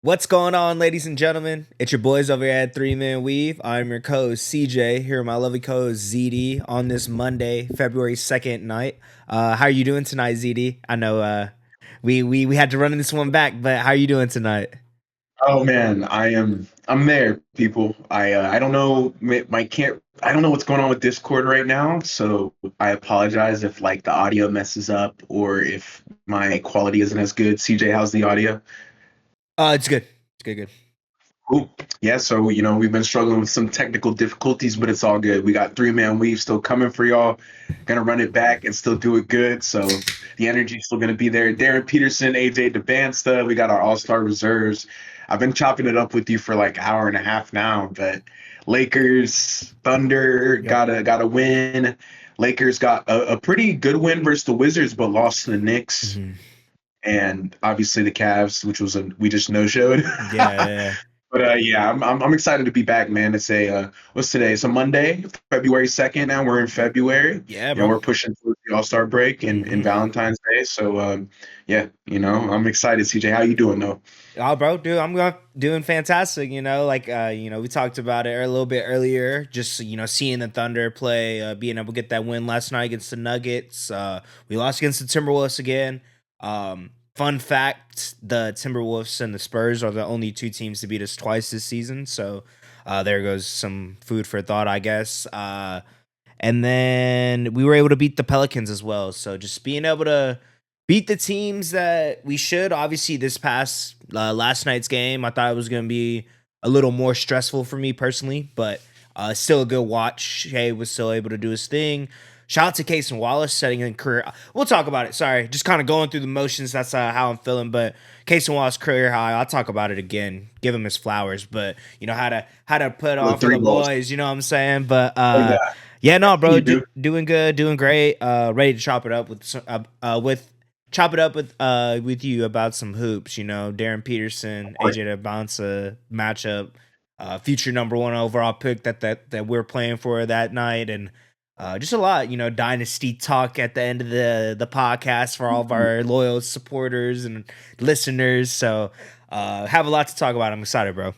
What's going on, ladies and gentlemen? It's your boys over here at 3 Man Weave. I'm your co-host CJ, here with my lovely co-host ZD on this Monday, February 2nd night. How are you doing tonight, ZD? I know we had to run this one back, but how are you doing tonight? Oh man, I'm there, people. I don't know my can't I don't know what's going on with Discord right now, so I apologize if like the audio messes up or if my quality isn't as good. CJ, how's the audio? It's good. It's good, good. Cool. Yeah, so we've been struggling with some technical difficulties, but it's all good. We got 3 Man Weave still coming for y'all. Gonna run it back and still do it good. So the energy's still gonna be there. Darren Peterson, AJ DeBansta, we got our all-star reserves. I've been chopping it up with you for like an hour and a half now, but Lakers, Thunder Yep. got a win. Lakers got a pretty good win versus the Wizards, but lost to the Knicks. Hmm. And obviously the Cavs, which was we just no-showed. Yeah, yeah, yeah. But yeah, I'm excited to be back, man. It's what's today? It's a Monday, February 2nd. Now we're in February. Yeah, bro. We're pushing towards the All-Star break and Hmm. Valentine's Day. So yeah, I'm excited. CJ, how you doing though? Oh, bro, dude, doing fantastic. We talked about it a little bit earlier. Just seeing the Thunder play, being able to get that win last night against the Nuggets. We lost against the Timberwolves again. Fun fact: the Timberwolves and the Spurs are the only two teams to beat us twice this season. So, there goes some food for thought, I guess. And then we were able to beat the Pelicans as well. So just being able to beat the teams that we should. Obviously, this past last night's game, I thought it was going to be a little more stressful for me personally, but still a good watch. Shea was still able to do his thing. Shout out to Case and Wallace setting in career. We'll talk about it. Sorry, just kind of going through the motions. That's how I'm feeling. But Case and Wallace career high. I'll talk about it again. Give him his flowers. But how to put The on for three the balls. boys. You know what I'm saying? But Oh yeah, yeah, no, bro, you do. doing good, doing great. Ready to chop it up with you about some hoops. Darren Peterson, AJ DeBonsa matchup, future number one overall pick that we're playing for that night, and just a lot. Dynasty talk at the end of the podcast for all of our loyal supporters and listeners. So, have a lot to talk about. I'm excited, bro.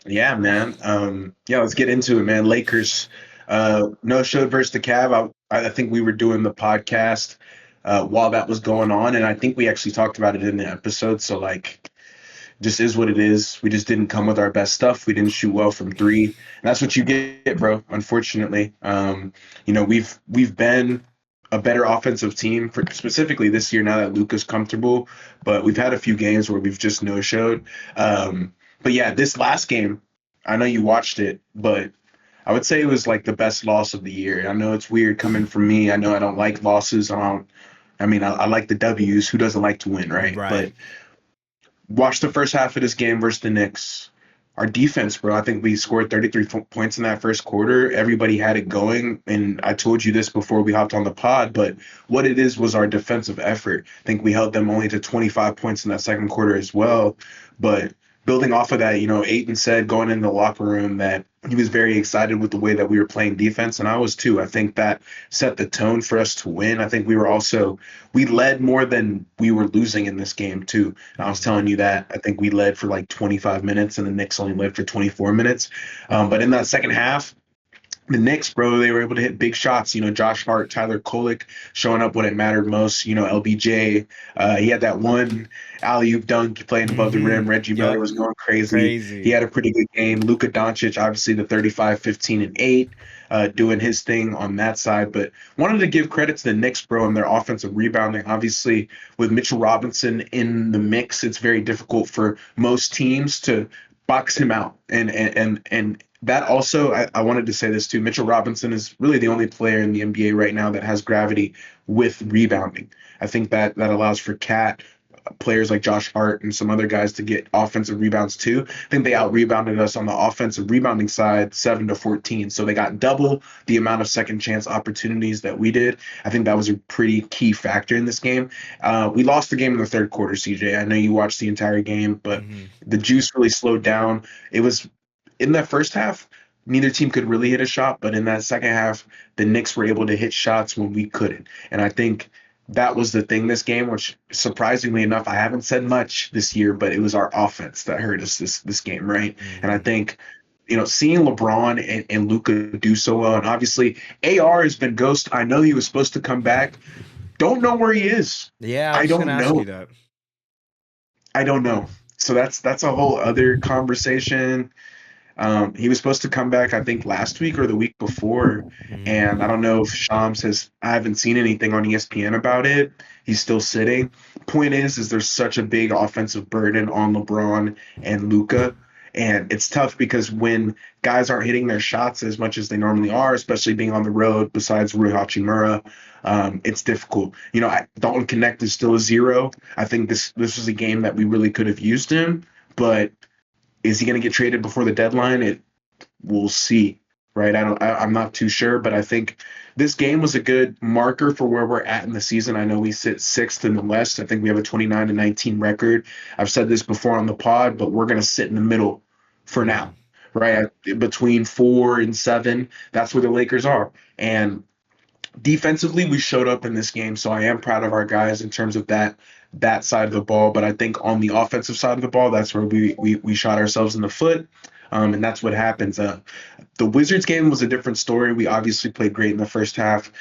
Yeah, man. Yeah, let's get into it, man. Lakers, no showed versus the Cav. I think we were doing the podcast while that was going on, and I think we actually talked about it in the episode. So like, just is what it is. We just didn't come with our best stuff. We didn't shoot well from three, and that's what you get, bro. Unfortunately, we've been a better offensive team for specifically this year now that Luka's comfortable, but we've had a few games where we've just no showed. But yeah, this last game, I know you watched it, but I would say it was like the best loss of the year. I know it's weird coming from me. I know I don't like losses. I like the W's. Who doesn't like to win, right? Right. But watch the first half of this game versus the Knicks. Our defense, bro, I think we scored 33 points in that first quarter. Everybody had it going. And I told you this before we hopped on the pod, but what it is was our defensive effort. I think we held them only to 25 points in that second quarter as well. But building off of that, Aiton said going in the locker room that he was very excited with the way that we were playing defense. And I was too. I think that set the tone for us to win. I think we led more than we were losing in this game too. I was telling you that I think we led for like 25 minutes and the Knicks only led for 24 minutes. But in that second half, the Knicks, bro, they were able to hit big shots. Josh Hart, Tyler Kolek showing up when it mattered most. LBJ, he had that one alley-oop dunk playing above the rim. Reggie Miller Yep. was going crazy. He Crazy. had a pretty good game. Luka Doncic, obviously the 35, 15, and 8, doing his thing on that side. But wanted to give credit to the Knicks, bro, and their offensive rebounding. Obviously, with Mitchell Robinson in the mix, it's very difficult for most teams to box him out. And that also, I wanted to say this too. Mitchell Robinson is really the only player in the NBA right now that has gravity with rebounding. I think that allows for Cat, players like Josh Hart, and some other guys to get offensive rebounds too. I think they out rebounded us on the offensive rebounding side 7-14. So they got double the amount of second chance opportunities that we did. I think that was a pretty key factor in this game. We lost the game in the third quarter, CJ. I know you watched the entire game, but Hmm. the juice really slowed down. It was in that first half, neither team could really hit a shot, but in that second half, the Knicks were able to hit shots when we couldn't. And I think that was the thing this game, which surprisingly enough, I haven't said much this year, but it was our offense that hurt us this game, right? And I Hmm. think, seeing LeBron and Luca do so well, and obviously AR has been ghost. I know he was supposed to come back. Don't know where he is. Yeah, I was I just gonna don't ask know. you that. I don't know. So that's a whole other conversation. He was supposed to come back, I think, last week or the week before, and I Hmm. don't know if Shams has. I haven't seen anything on ESPN about it. He's still sitting. Point is there's such a big offensive burden on LeBron and Luca, and it's tough because when guys aren't hitting their shots as much as they normally are, especially being on the road. Besides Rui Hachimura, it's difficult. Dalton Connect is still a zero. I think this was a game that we really could have used him, but is he going to get traded before the deadline? We'll see, right? I'm not too sure, but I think this game was a good marker for where we're at in the season. I know we sit sixth in the West. I think we have a 29-19 record. I've said this before on the pod, but we're going to sit in the middle for now, Hmm. right? Between 4 and 7, that's where the Lakers are. And defensively, we showed up in this game, so I am proud of our guys in terms of that side of the ball. But I think on the offensive side of the ball, that's where we shot ourselves in the foot, and that's what happens. The Wizards game was a different story. We obviously played great in the first half.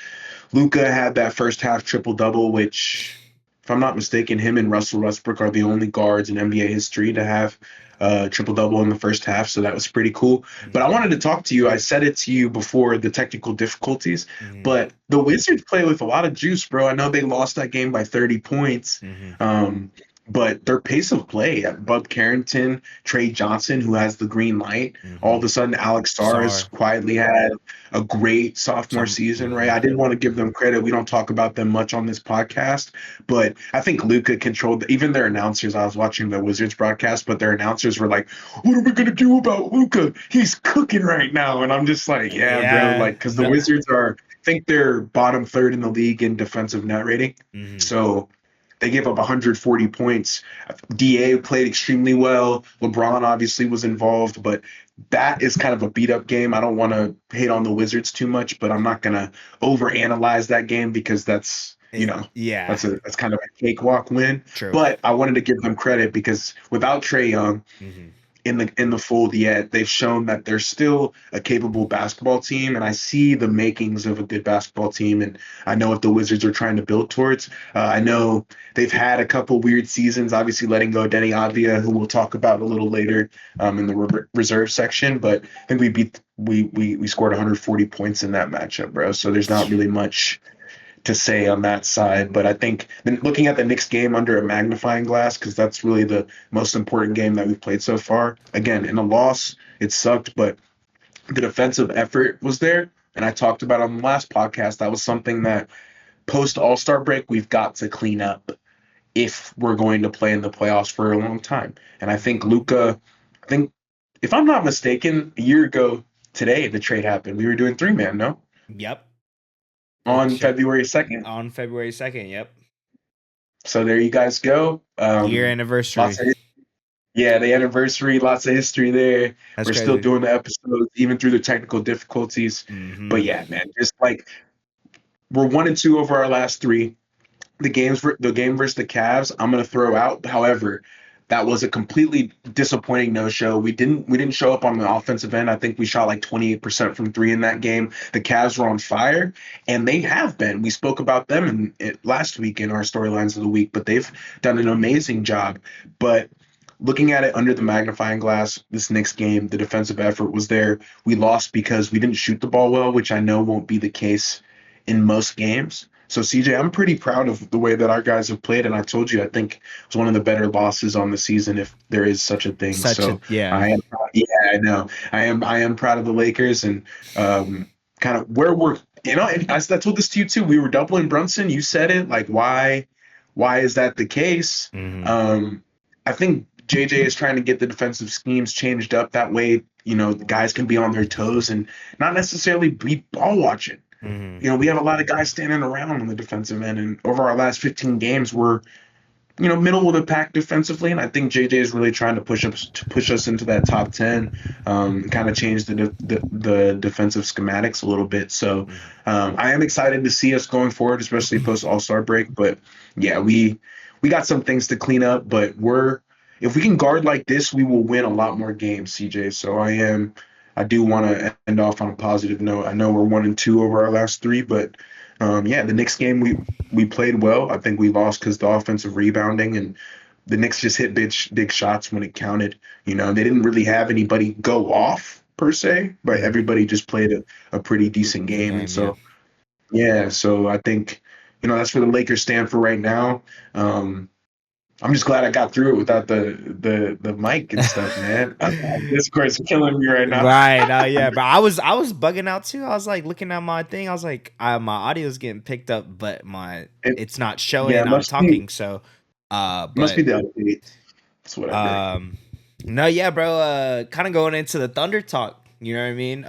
Luca had that first half triple double, which, if I'm not mistaken, him and Russell Westbrook are the only guards in NBA history to have triple double in the first half. So that was pretty cool. But I wanted Hmm. to talk to you. I said it to you before the technical difficulties, Hmm. but the Wizards play with a lot of juice, bro. I know they lost that game by 30 points. Hmm. Um, but their pace of play, Bub Carrington, Trey Johnson, who has the green light, all of Hmm. a sudden Alex Starrs Sar. quietly had a great sophomore Some. season, right? Hmm. I did want to give them credit. We don't talk about them much on this podcast, but I think Luca controlled even their announcers. I was watching the Wizards broadcast, but their announcers were like, "What are we gonna do about Luca? He's cooking right now." And I'm just like, "Yeah, bro," Yeah. like because the No. Wizards are, I think they're bottom third in the league in defensive net rating. Hmm. So they gave up 140 points. Da played extremely well. LeBron obviously was involved, but that is kind of a beat up game. I don't want to hate on the Wizards too much, but I'm not gonna overanalyze that game because Yeah. that's kind of a cakewalk win. True. But I wanted to give them credit because without Trey Young Hmm. in the fold yet, they've shown that they're still a capable basketball team, and I see the makings of a good basketball team, and I know what the Wizards are trying to build towards. I know they've had a couple weird seasons, obviously letting go Denny Avdia, who we'll talk about a little later in the reserve section, but I think we scored 140 points in that matchup, bro. So there's not really much to say on that side. But I think then looking at the Knicks game under a magnifying glass, because that's really the most important game that we've played so far. Again, in a loss, it sucked, but the defensive effort was there. And I talked about on the last podcast, that was something that post All Star break, we've got to clean up if we're going to play in the playoffs for a long time. And I think Hmm. Luca, I think, if I'm not mistaken, a year ago today, the trade happened. We were doing 3-man, no? Yep. It On should February 2nd. on February 2nd. Yep. So there you guys go. Year Lots anniversary. of yeah, the anniversary, lots of history there. That's We're still crazy. doing the episodes even through the technical difficulties. But Hmm. yeah, man, just like we're 1-2 over our last three. The game versus the Cavs, I'm gonna throw out. However, that was a completely disappointing no-show. We didn't show up on the offensive end. I think we shot like 28% from three in that game. The Cavs were on fire, and they have been. We spoke about them last week in our storylines of the week, but they've done an amazing job. But looking at it under the magnifying glass, this next game, the defensive effort was there. We lost because we didn't shoot the ball well, which I know won't be the case in most games. So CJ, I'm pretty proud of the way that our guys have played, and I told you I think it was one of the better losses on the season, if there is such a thing. Such a So yeah. I am, yeah, I know, I am proud of the Lakers and kind of where we're, and I told this to you too. We were doubling Brunson. You said it, like why is that the case? Hmm. Um, I think JJ is trying to get the defensive schemes changed up that way. The guys can be on their toes and not necessarily be ball watching. Hmm. We have a lot of guys standing around on the defensive end, and over our last 15 games, we're middle of the pack defensively, and I think JJ is really trying to push us into that top 10, kind of change the defensive schematics a little bit. So Mhm. I am excited to see us going forward, especially post All-Star break. But yeah, we got some things to clean up, but we're if we can guard like this, we will win a lot more games, CJ. So I do want to end off on a positive note. I know we're 1-2 over our last three, but yeah, the next game we played well. I think we lost because the offensive rebounding and the Knicks just hit big shots when it counted. They didn't really have anybody go off per se, but Mhm. everybody just played a pretty decent Decent game. And game, yeah. so, yeah, so I think, that's where the Lakers stand for right now. I'm just glad I got through it without the mic and stuff, man. Discord's killing me right now. Right. Yeah, but I was bugging out too. I was like looking at my thing. I was like, my audio's getting picked up, but my It, it's not yeah, showing it I'm must be talking. So, must be but the update. It's whatever. um, no, yeah, bro. Kind of going into the Thunder talk. You know what I mean?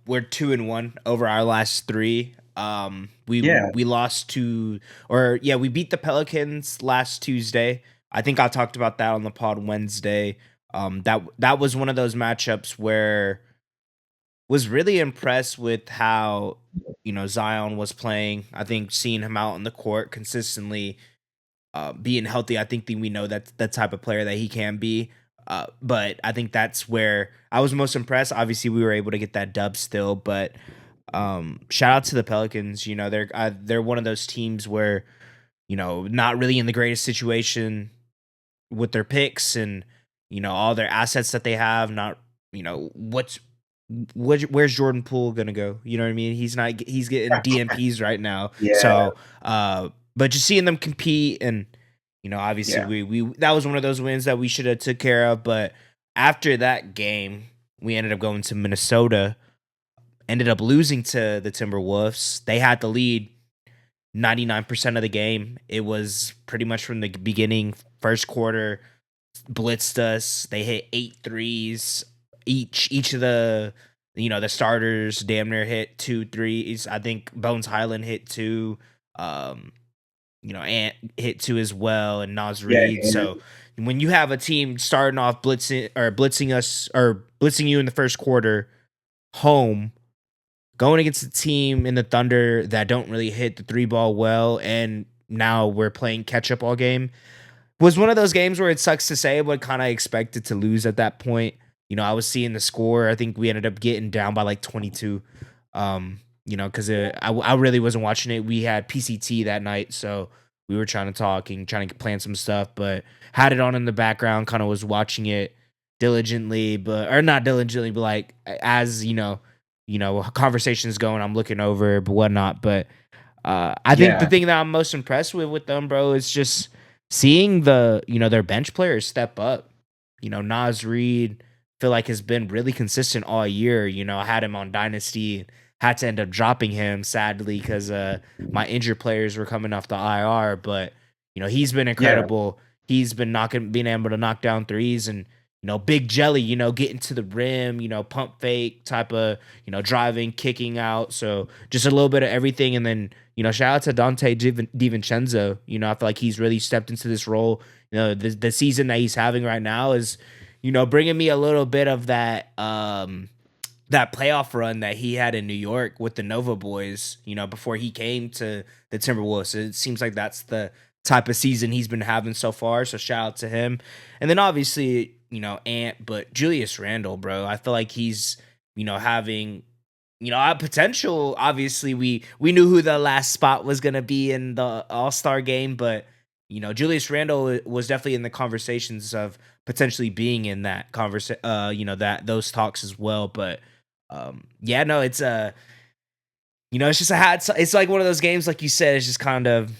We're 2-1 over our last three. Yeah, We lost to, or yeah, we beat the Pelicans last Tuesday. I think I talked about that on the pod Wednesday. That was one of those matchups where was really impressed with how Zion was playing. I think seeing him out on the court consistently, being healthy. I think that we know that's the type of player that he can be. But I think that's where I was most impressed. Obviously, we were able to get that dub still, but shout out to the Pelicans. They're one of those teams where not really in the greatest situation with their picks and all their assets that they have. Not where's Jordan Poole gonna go? You know what I mean? He's getting DMPs right now. yeah, So but just seeing them compete and obviously yeah, we that was one of those wins that we should have took care of. But after that game, we ended up going to Minnesota, ended up losing to the Timberwolves. They had the lead 99% of the game. It was pretty much from the beginning, first quarter, blitzed us. They hit 8 threes. Each of the starters damn near hit 2 threes. I think Bones Highland hit two. Um, Ant hit two as well, and Nas yeah, Reed. So when you have a team starting off blitzing us or blitzing you in the first quarter, home, going against a team in the Thunder that don't really hit the three ball well, and now we're playing catch up all game, was one of those games where it sucks to say, but kind of expected to lose at that point. I was seeing the score. I think we ended up getting down by like 22. Because I really wasn't watching it. We had PCT that night, so we were trying to talk and trying to plan some stuff, but had it on in the background. Kind of was watching it diligently, but or not diligently, but like as conversations going, I'm looking over, but whatnot. But I think the yeah, thing that I'm most impressed with them, bro, is just seeing their bench players step up. Nas Reed feel like has been really consistent all year. I had him on Dynasty, had to end up dropping him sadly because my injured players were coming off the IR. But he's been yeah, incredible. He's been being able to knock down threes and big jelly. Getting to the rim. Pump fake type of driving, kicking out. So just a little bit of everything, and then shout out to Dante DiVincenzo. I feel like he's really stepped into this role. The season that he's having right now is, bringing me a little bit of that playoff run that he had in New York with the Nova boys. Before he came to the Timberwolves. It seems like that's the type of season he's been having so far. So shout out to him, and then obviously Ant, but Julius Randle, bro. I feel like he's having a potential. Obviously, we knew who the last spot was gonna be in the All-Star game, but Julius Randle was definitely in the conversations of potentially being in that that those talks as well. But yeah, no, it's just it's like one of those games, like you said, it's just kind of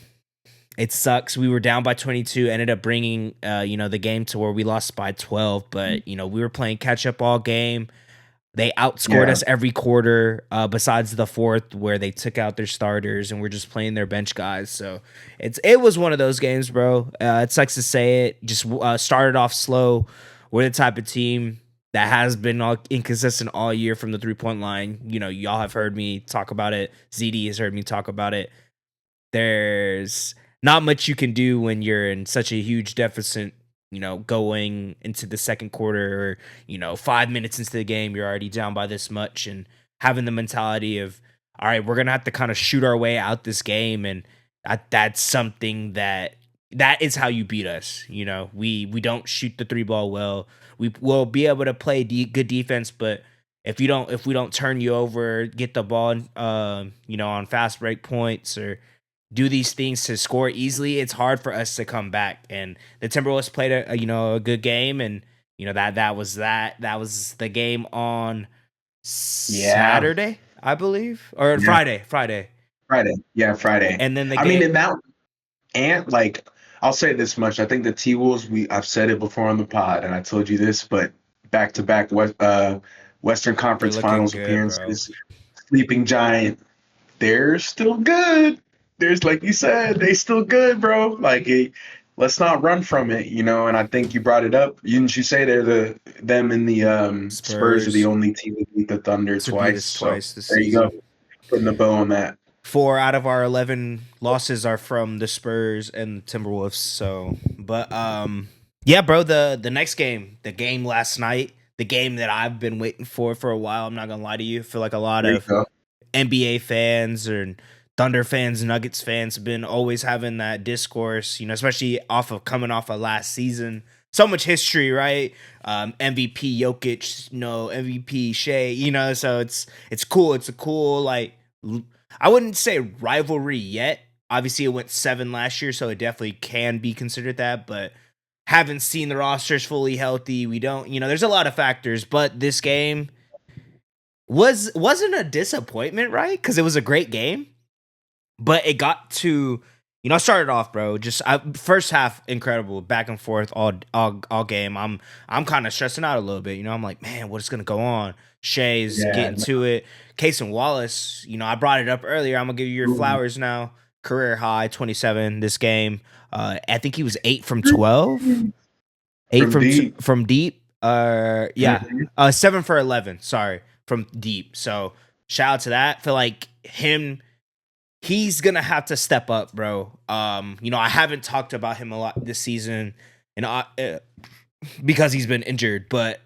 it sucks. We were down by 22, ended up bringing the game to where we lost by 12, but we were playing catch up all game. They outscored yeah, us every quarter, besides the fourth where they took out their starters and we're just playing their bench guys. So it was one of those games, bro. It sucks to say it. Just started off slow. We're the type of team that has been all inconsistent all year from the 3-point line. Y'all have heard me talk about it. ZD has heard me talk about it. There's not much you can do when you're in such a huge deficit, going into the second quarter or, 5 minutes into the game, you're already down by this much and having the mentality of, all right, we're going to have to kind of shoot our way out this game. And that's something that is how you beat us. We don't shoot the three ball well. We will be able to play good defense, but if we don't turn you over, get the ball, on fast break points or do these things to score easily, it's hard for us to come back. And the Timberwolves played a good game, and that was the game on Yeah. Saturday, I believe, or Yeah. Friday, Friday. Yeah, Friday. and then the I mean, game in that and like I'll say this much. I think the T Wolves, I've said it before on the pod, and I told you this, but back to back Western they're Conference looking Finals good, bro. appearances, sleeping giant, they're still good. There's like you said, they still good, bro. Let's not run from it, And I think you brought it up. Didn't you say them and the Spurs are the Spurs only team that beat the Thunder to beat twice? us So twice this there you go, season. putting the bow on that. 4 out of our 11 losses are from the Spurs and Timberwolves. So, but yeah, bro. The next game, the game last night, the game that I've been waiting for a while. I'm not gonna lie to you. I feel like a lot There you of go. NBA fans or Thunder fans, Nuggets fans have been always having that discourse. Especially coming off of last season. So much history, right? MVP Jokic, MVP Shea. So it's cool. It's a cool I wouldn't say rivalry yet. Obviously, it went 7 last year, so it definitely can be considered that. But haven't seen the rosters fully healthy. We don't, there's a lot of factors. But this game wasn't a disappointment, right? Because it was a great game, but it got to, I started off, bro. Just first half incredible, back and forth all game. I'm kind of stressing out a little bit. I'm like, man, what's gonna go on? Shay's Yeah. getting to it. Case and Wallace, I brought it up earlier. I'm gonna give you your No. flowers now. Career high 27 this game. I think he was 8 from 12, 8 From from deep. from deep. Yeah, Mhm. 7 for 11. Sorry, from deep. So shout out to that. Feel like he's gonna have to step up, bro. I haven't talked about him a lot this season, and because he's been injured. But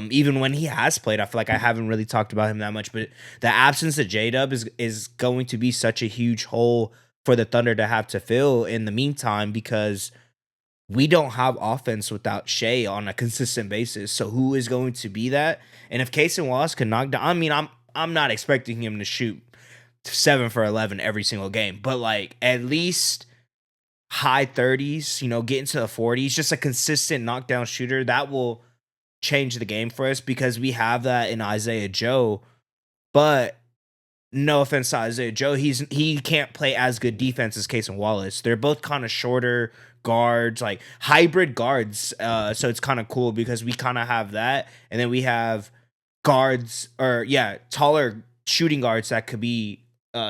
even when he has played, I feel like I haven't really talked about him that much. But the absence of J Dub is going to be such a huge hole for the Thunder to have to fill in the meantime because we don't have offense without Shea on a consistent basis. So who is going to be that? And if Case and Wallace can knock down, I mean, I'm not expecting him to shoot 7 for 11 every single game, but like at least high 30s, get into the 40s, just a consistent knockdown shooter that will change the game for us because we have that in Isaiah Joe. But no offense to Isaiah Joe, he can't play as good defense as Case and Wallace. They're both kind of shorter guards, like hybrid guards. So it's kind of cool because we kind of have that, and then we have guards or taller shooting guards that could be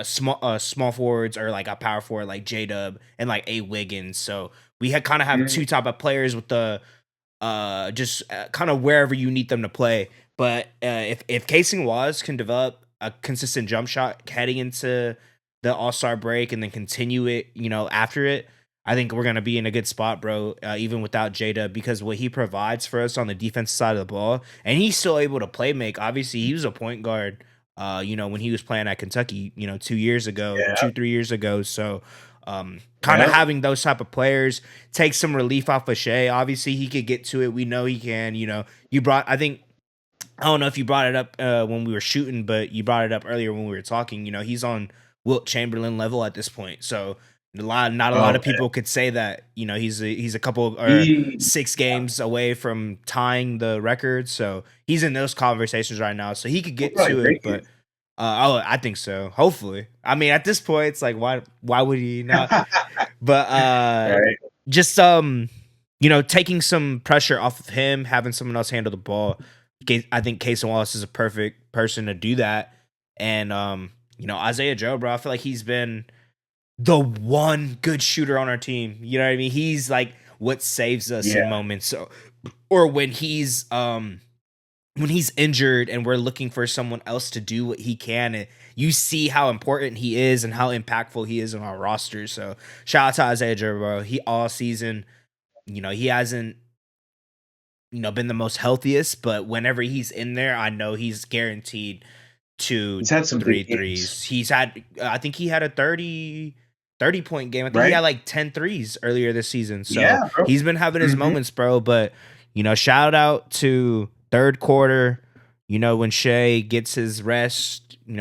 small forwards or like a power forward like J Dub and like A Wiggins. So we had kind of have Mhm. two type of players with the just kind of wherever you need them to play. But if Casing Waz can develop a consistent jump shot heading into the All Star break and then continue it, after it, I think we're gonna be in a good spot, bro. Even without Jada, because what he provides for us on the defensive side of the ball, and he's still able to play make. Obviously, he was a point guard. When he was playing at Kentucky, 2 years ago, Yeah. 2-3 years ago. So, kind of Yeah. having those type of players take some relief off of Shea. Obviously, he could get to it. We know he can. I think I don't know if you brought it up when we were shooting, but you brought it up earlier when we were talking. He's on Wilt Chamberlain level at this point. So not a lot Oh of man. people could say that. He's a couple or He 6 games away from tying the record. So he's in those conversations right now. So he could will get probably to break it, but it. I think so. Hopefully, I mean, at this point, it's like why would he not? But Right. just taking some pressure off of him, having someone else handle the ball. I think Case Wallace is a perfect person to do that. And Isaiah Joe, bro, I feel like he's been the one good shooter on our team. You know what I mean? He's like what saves us in Yeah. moments. Or when he's when he's injured and we're looking for someone else to do what he can, you see how important he is and how impactful he is on our roster. So shout out to Isaiah Joe, bro. He all season, he hasn't been the most healthiest, but whenever he's in there, I know he's guaranteed two, He's had some big three games, threes. I think he had a 30 point game. I think he right? had like 10 threes earlier this season. So Yeah, bro. he's been having his Hmm. moments, bro. But, shout out to third quarter, when Shea gets his rest, oh,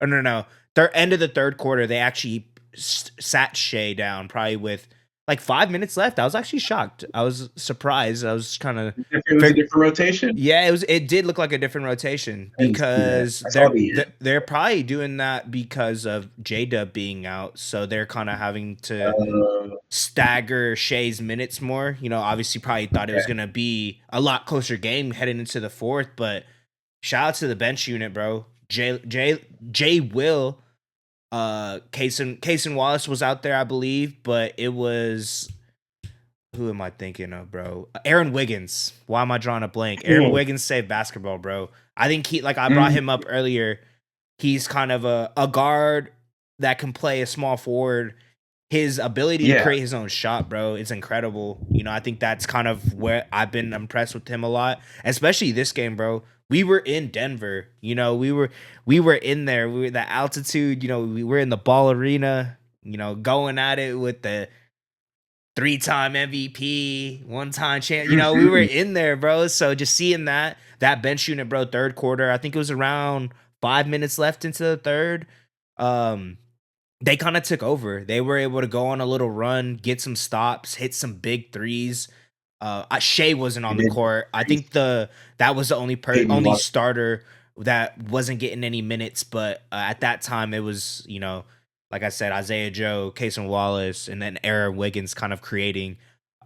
no. End of the third quarter, they actually sat Shea down probably with like 5 minutes left. I was actually shocked. I was surprised. I was kind of, It was a different rotation. yeah, it did look like a different rotation I didn't see that. because I saw the end. they're probably doing that because of J-Dub being out. So they're kind of having to Uh, stagger Shea's minutes more. Obviously probably thought it okay. was gonna be a lot closer game heading into the fourth, but shout out to the bench unit, bro. J Will, Cason Wallace was out there, I believe, but it was, who am I thinking of, bro? Aaron Wiggins. Why am I drawing a blank? Aaron Hmm. Wiggins saved basketball, bro. I think I brought Mhm. him up earlier. He's kind of a guard that can play a small forward. His ability to Yeah. create his own shot, bro, is incredible. I think that's kind of where I've been impressed with him a lot, especially this game, bro. We were in Denver, we were in there. We were the altitude, we were in the ball arena, going at it with the three-time MVP, one-time champ. We were Mhm. in there, bro. So just seeing that bench unit, bro, third quarter, I think it was around 5 minutes left into the third. Um, they kind of took over. They were able to go on a little run, get some stops, hit some big threes. Shea wasn't They on the did. court. I think that was the Peyton only Watson. starter that wasn't getting any minutes. But at that time, it was like I said, Isaiah Joe, Cason Wallace, and then Aaron Wiggins kind of creating.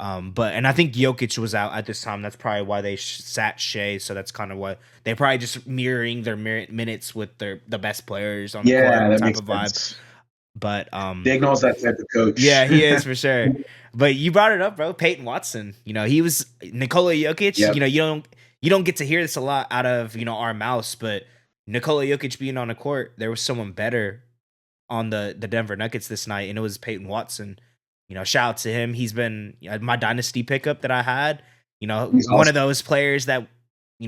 And I think Jokic was out at this time. That's probably why they sat Shea. So that's kind of what they probably just mirroring their minutes with the best players on the Yeah, court that type makes of vibe. sense. But Dagnall's that type of yeah, coach. he is for sure. But you brought it up, bro. Peyton Watson. He was Nikola Jokic. Yep. You don't get to hear this a lot out of our mouths, but Nikola Jokic being on the court, there was someone better on the Denver Nuggets this night, and it was Peyton Watson. Shout out to him. He's been my dynasty pickup that I had. He's One of awesome. those players that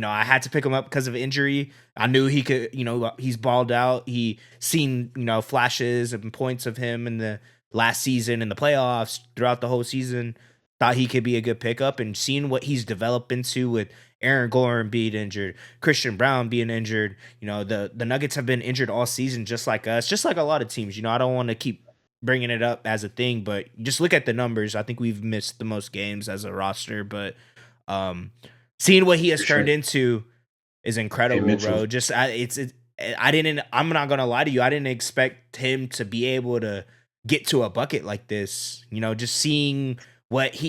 I had to pick him up because of injury. I knew he could. He's balled out. He seen flashes and points of him in the last season in the playoffs throughout the whole season. Thought he could be a good pickup, and seeing what he's developed into with Aaron Gordon being injured, Christian Brown being injured. The Nuggets have been injured all season, just like us, just like a lot of teams. I don't want to keep bringing it up as a thing, but just look at the numbers. I think we've missed the most games as a roster, but um, seeing what he has For turned sure. into is Hey, incredible, Mitchell. bro. I didn't. I'm not gonna lie to you. I didn't expect him to be able to get to a bucket like this. Just seeing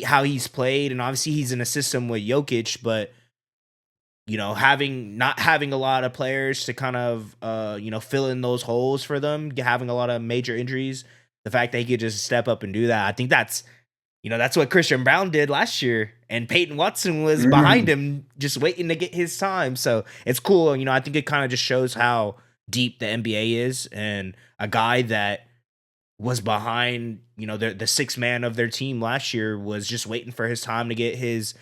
how he's played, and obviously he's in a system with Jokic, but having not having a lot of players to kind of fill in those holes for them, having a lot of major injuries, the fact that he could just step up and do that, I think that's what Christian Brown did last year, and Peyton Watson was behind Mhm. him, just waiting to get his time. So it's cool. I think it kind of just shows how deep the NBA is, and a guy that was behind, the sixth man of their team last year was just waiting for his time to get his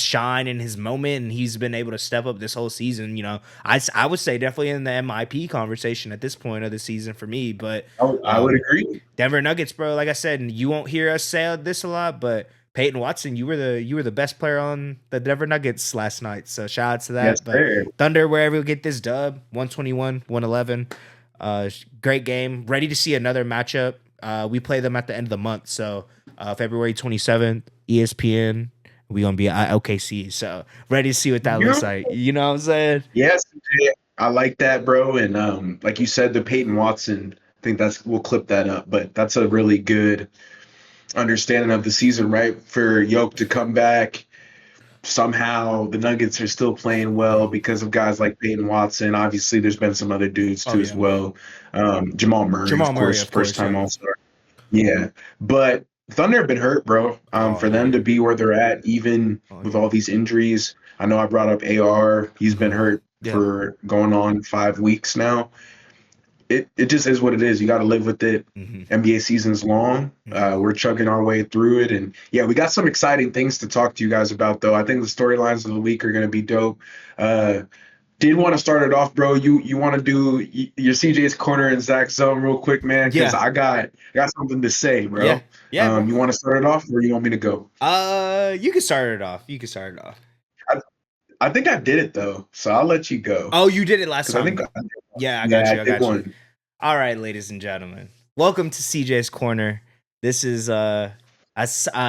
shine and his moment, and he's been able to step up this whole season. I would say definitely in the MIP conversation at this point of the season for me, but I would agree. Denver Nuggets, bro. Like I said, and you won't hear us say this a lot, but Peyton Watson, you were the best player on the Denver Nuggets last night. So shout out to Yes, that. But sir. Thunder, wherever we get this dub, 121, 111. Great game. Ready to see another matchup. We play them at the end of the month. So February 27th, ESPN. We gonna be at OKC. So ready to see what that looks Yeah. like. You know what I'm saying? Yes, yeah, I like that, bro. And like you said, the Peyton Watson, I think we'll clip that up, but that's a really good understanding of the season, right? For Yoke to come back. Somehow the Nuggets are still playing well because of guys like Peyton Watson. Obviously, there's been some other dudes Oh too as yeah. well. Jamal Murray, of Jamal Murray, course, of first course, time yeah. All Star. Yeah, but Thunder have been hurt, bro. Oh For them yeah. to be where they're at, even Oh with yeah. all these injuries, I know I brought up AR. He's been Hmm. hurt Yeah. for going on 5 weeks now. It just is what it is. You got to live with it. Hmm. NBA season's long. Hmm. We're chugging our way through it, and yeah, we got some exciting things to talk to you guys about. Though I think the storylines of the week are going to be dope. Uh, did want to start it off, bro. You want to do your CJ's corner and Zach zone real quick, man? Because Yeah. I got something to say, Yeah. bro. Yeah, bro. You want to start it off, or you want me to go? You can start it off. You can start it off. I, I think I did it though, so I'll let you go Oh, you did it last because I think time. I did one. Yeah, I got Yeah, I you. I did got you. one. All right, ladies and gentlemen. Welcome to CJ's Corner. This is a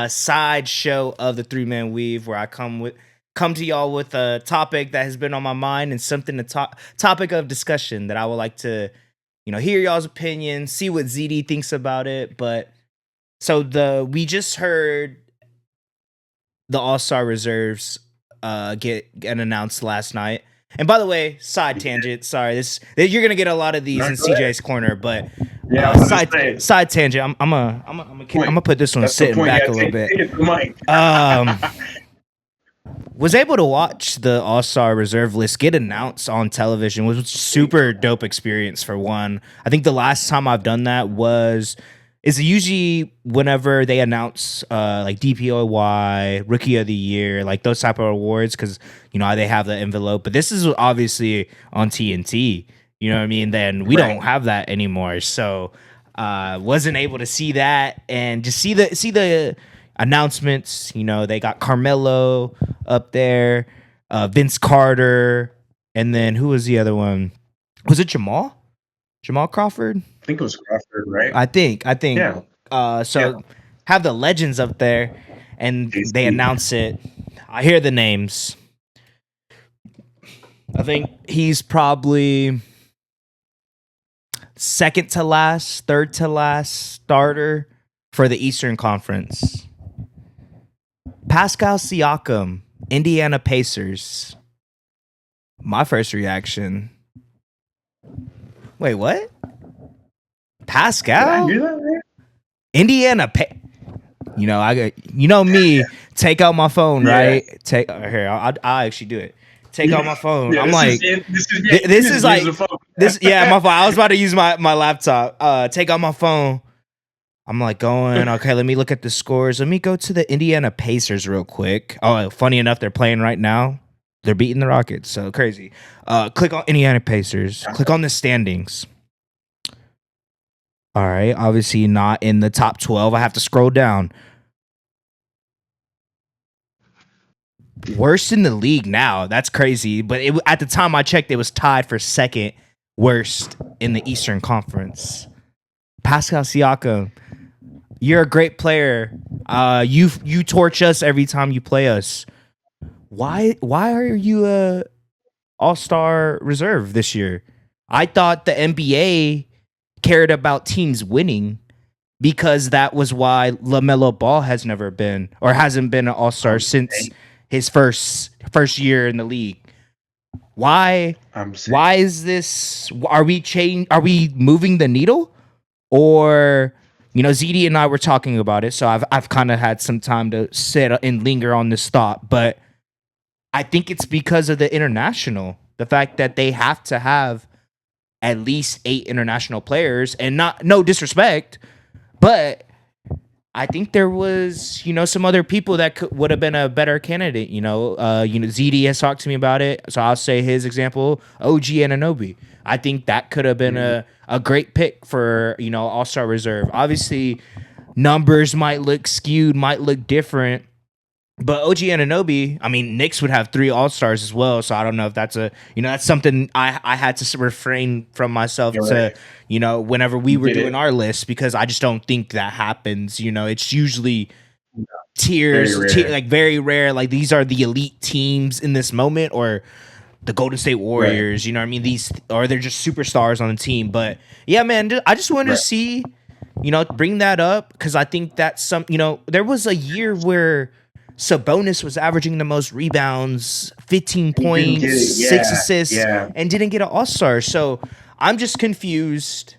side show of the Three Man Weave where I come to y'all with a topic that has been on my mind and something to topic of discussion that I would like to, hear y'all's opinion, see what ZD thinks about it. But so we just heard the All-Star reserves get announced last night. And by the way, side tangent. Sorry, you're gonna get a lot of these No, in go ahead. CJ's corner, but Yeah, I was about to side say side tangent. I'm point. gonna put this one That's the sitting point. back Yeah, a little bit. take it to the mic. Um, was able to watch the All Star reserve list get announced on television. Was a super dope experience for one. I think the last time I've done that was is usually whenever they announce like DPOY, Rookie of the Year, like those type of awards, because they have the envelope. But this is obviously on TNT. You know what I mean? Then we Right. don't have that anymore. So wasn't able to see that and just see the announcements. They got Carmelo up there, Vince Carter, and then who was the other one? Was it Jamal? Jamal Crawford? I think it was Crawford, right? I think. Yeah. Yeah. So have the legends up there, and they JC. announce it. I hear the names. I think he's probably second to last, third to last starter for the Eastern Conference. Pascal Siakam, Indiana Pacers. My first reaction. Wait, what? Did I Pascal? hear that right? Indiana I got me, take out my phone, Yeah. right? Take here, I'll actually do it. Take out Yeah. my phone. Yeah. I'm This is like it. This is this is use the like phone. this yeah, my phone. I was about to use my laptop. Take out my phone. I'm like going, okay, let me look at the scores. Let me go to the Indiana Pacers real quick. Oh, funny enough, they're playing right now. They're beating the Rockets, so crazy. Click on Indiana Pacers. Click on the standings. All right, obviously not in the top 12. I have to scroll down. Worst in the league now. That's crazy. But at the time I checked, it was tied for second worst in the Eastern Conference. Pascal Siakam, you're a great player. You torch us every time you play us. Why are you a All-Star reserve this year? I thought the NBA cared about teams winning because that was why LaMelo Ball has never been or hasn't been an All-Star I'm since saying. his first year in the league. Why I'm saying. why is this are we moving the needle? Or ZD and I were talking about it, so I've kind of had some time to sit and linger on this thought, but I think it's because of the international, the fact that they have to have at least 8 international players, and not no disrespect, but I think there was, some other people that would have been a better candidate. ZD has talked to me about it, so I'll say his example: OG Anunoby. I think that could have been a great pick for All Star reserve. Obviously, numbers might look skewed, might look different, but OG Anunoby, I mean, Knicks would have 3 All Stars as well. So I don't know if that's that's something I had to refrain from myself You're to, right. whenever we You were did doing it. our list, because I just don't think that happens. It's usually Very tiers, rare. like very rare. Like these are the elite teams in this moment, or the Golden State Right. Warriors. You know what I mean? These, or they're just superstars on the team. But yeah, man, I just wanted to Right. see, bring that up because I think that's there was a year where Sabonis was averaging the most rebounds, 15 He didn't points, get it. 6 Yeah. assists, Yeah. and didn't get an All Star. So I'm just confused.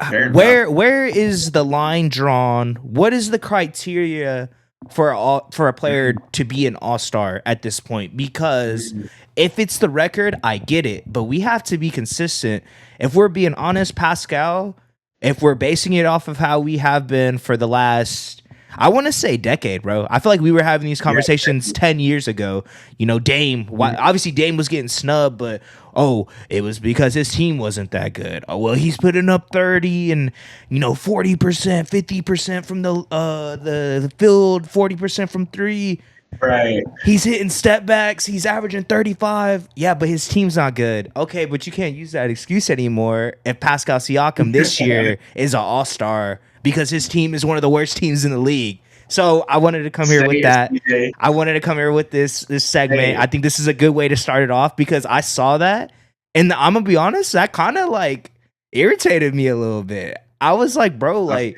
Fair enough. Where is the line drawn? What is the criteria for a player to be an all-star at this point? Because Mhm. if it's the record, I get it, but we have to be consistent. If we're being honest, Pascal, if we're basing it off of how we have been for the last, I want to say decade, bro. I feel like we were having these Yeah. conversations 10 years ago. You know, Dame, obviously Dame was getting snubbed, but oh, it was because his team wasn't that good. Oh, well, he's putting up 30 and 40%, 50% from the field, 40% from 3. Right. He's hitting step backs. He's averaging 35. Yeah, but his team's not good. Okay, but you can't use that excuse anymore if Pascal Siakam this year is an all-star because his team is one of the worst teams in the league. So I wanted to come here Say with it, that. CJ. I wanted to come here with this segment. Hey, I think this is a good way to start it off because I saw that, and I'm gonna be honest, that kind of like irritated me a little bit. I was like, bro, I like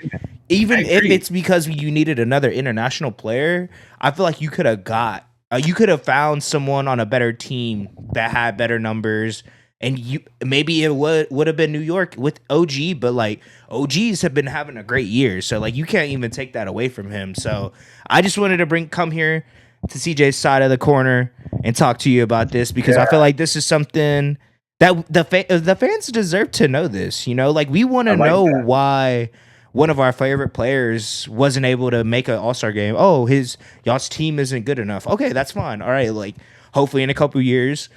even if agree. it's because you needed another international player, I feel like you could have found someone on a better team that had better numbers, and you maybe it would have been New York with OG, but like OGs have been having a great year, so like you can't even take that away from him. So I just wanted to come here to CJ's side of the corner and talk to you about this because I Yeah, feel like this is something that the fans deserve to know this. You know, like we want I to like know that. why one of our favorite players wasn't able to make an All Star game. Oh, his y'all's team isn't good enough. Okay, that's fine. All right, like hopefully in a couple years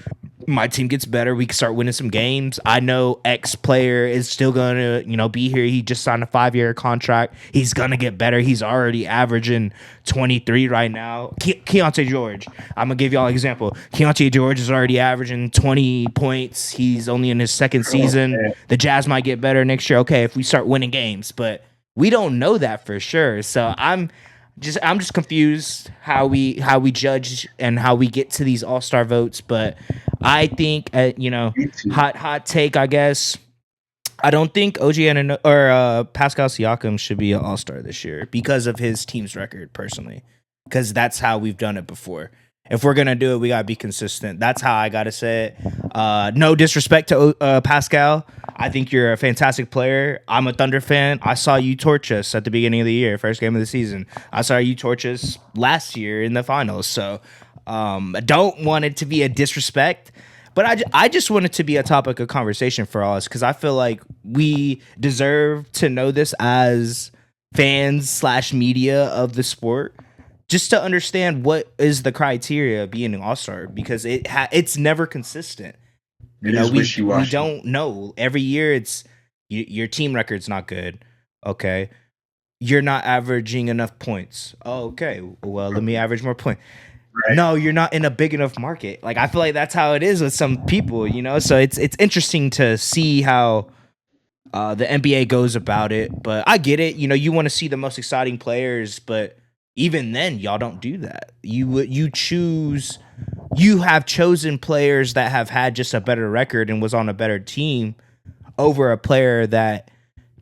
my team gets better. We can start winning some games. I know X player is still gonna, be here. He just signed a 5-year contract. He's gonna get better. He's already averaging 23 right now. Keontae George. I'm gonna give y'all an example. Keontae George is already averaging 20 points. He's only in his second Oh, season. man. The Jazz might get better next year. Okay, if we start winning games, but we don't know that for sure. So I'm just confused how we judge and how we get to these all-star votes, but I think Me too. hot take, I guess. I don't think or Pascal Siakam should be an all-star this year because of his team's record personally. Cuz that's how we've done it before. If we're going to do it, we got to be consistent. That's how I got to say it. No disrespect to Pascal. I think you're a fantastic player. I'm a Thunder fan. I saw you torch us at the beginning of the year, first game of the season. I saw you torch us last year in the finals. So I don't want it to be a disrespect, but I just want it to be a topic of conversation for us because I feel like we deserve to know this as fans/media of the sport, just to understand what is the criteria of being an all-star because it's never consistent. It is We wishy-washy. don't know. Every year it's your team record's not good. Okay. You're not averaging enough points. Oh, okay. Well, let me average more points. Right. No, you're not in a big enough market. Like I feel like that's how it is with some people. So it's interesting to see how the NBA goes about it. But I get it. You want to see the most exciting players, but even then, y'all don't do that. You have chosen players that have had just a better record and was on a better team over a player that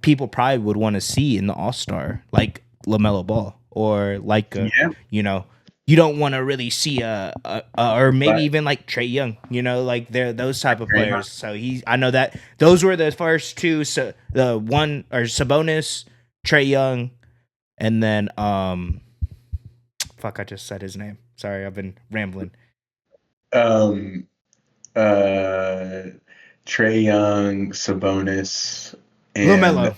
people probably would want to see in the All Star, like LaMelo Ball, or like Yeah, you know, you don't want to really see or maybe but even like Trey Young, like they're those type of Draymond. players. So I know that those were the first two. So the one or Sabonis, Trey Young, and then fuck, I just said his name. Sorry, I've been rambling. Um, uh, Trey Young, Sabonis, and LaMelo.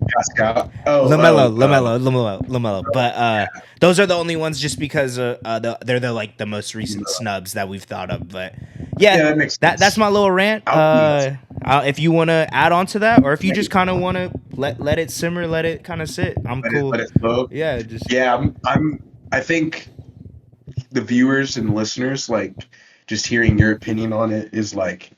Pascal. Lamelo. But those are the only ones, just because they're the most recent snubs that we've thought of. But Yeah, yeah, that makes that's sense. my little rant. I'll be honest. If you want to add on to that, or if you just kind of want to let it simmer, let it kind of sit, I'm Let cool. it flow. Yeah, just Yeah, I think the viewers and listeners, like, just hearing your opinion on it is like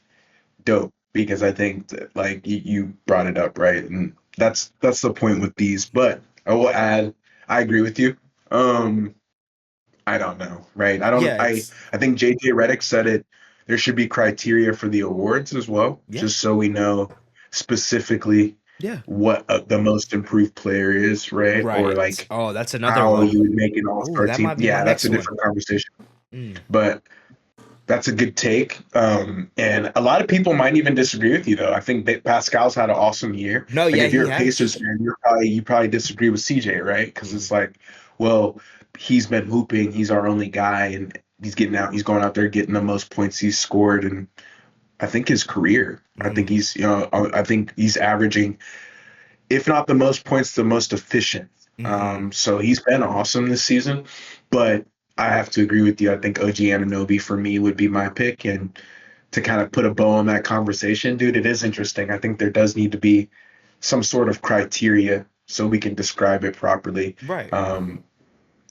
dope because I think that, like, you brought it up, right? And that's the point with these. But I will add, I agree with you. Um, I don't know, right? I don't. yeah, it's I think JJ Redick said it. There should be criteria for the awards as well, yeah, just so we know specifically yeah, what the most improved player is, right? Or right. like Oh, that's another how one. you would make an Oh, all-star that team. might be my Yeah, that's a next one. different conversation. Mm. But That's a good take. And a lot of people might even disagree with you, though. I think that Pascal's had an awesome year. No, Like, yeah, if he you're a Pacers has. fan, you probably disagree with CJ, right? Because it's Mhm. like, well, he's been hooping, he's our only guy, and he's going out there getting the most points he's scored, and I think his career. I think Mhm. he's, I think he's averaging, if not the most points, the most efficient. Mhm. So he's been awesome this season, but I have to agree with you. I think OG Anunoby for me would be my pick, and to kind of put a bow on that conversation, dude, it is interesting. I think there does need to be some sort of criteria so we can describe it properly. Right. Um,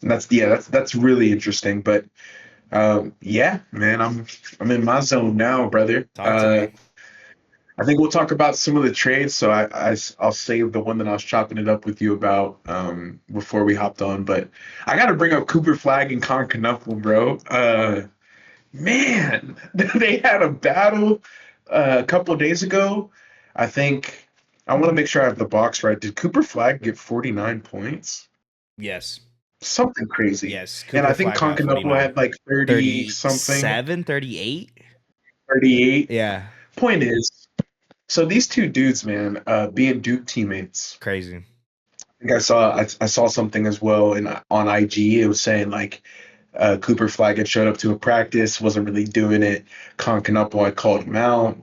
that's really interesting. But yeah, man, I'm in my zone now, brother. Talk to me. I think we'll talk about some of the trades. So I'll save the one that I was chopping it up with you about before we hopped on. But I got to bring up Cooper Flag and Con Knuckle, bro. Man, they had a battle a couple of days ago. I think I want to make sure I have the box right. Did Cooper Flag get 49 points? Yes. Something crazy. Yes. And I Cooper think Flag got Concanopoulos 49. had like 30 something, 37, 38. 38. Yeah. Point is, so these two dudes, man, being Duke teammates. Crazy. I think I saw something as well on IG. It was saying like Cooper Flag had showed up to a practice, wasn't really doing it. Concanopoulos had called him out.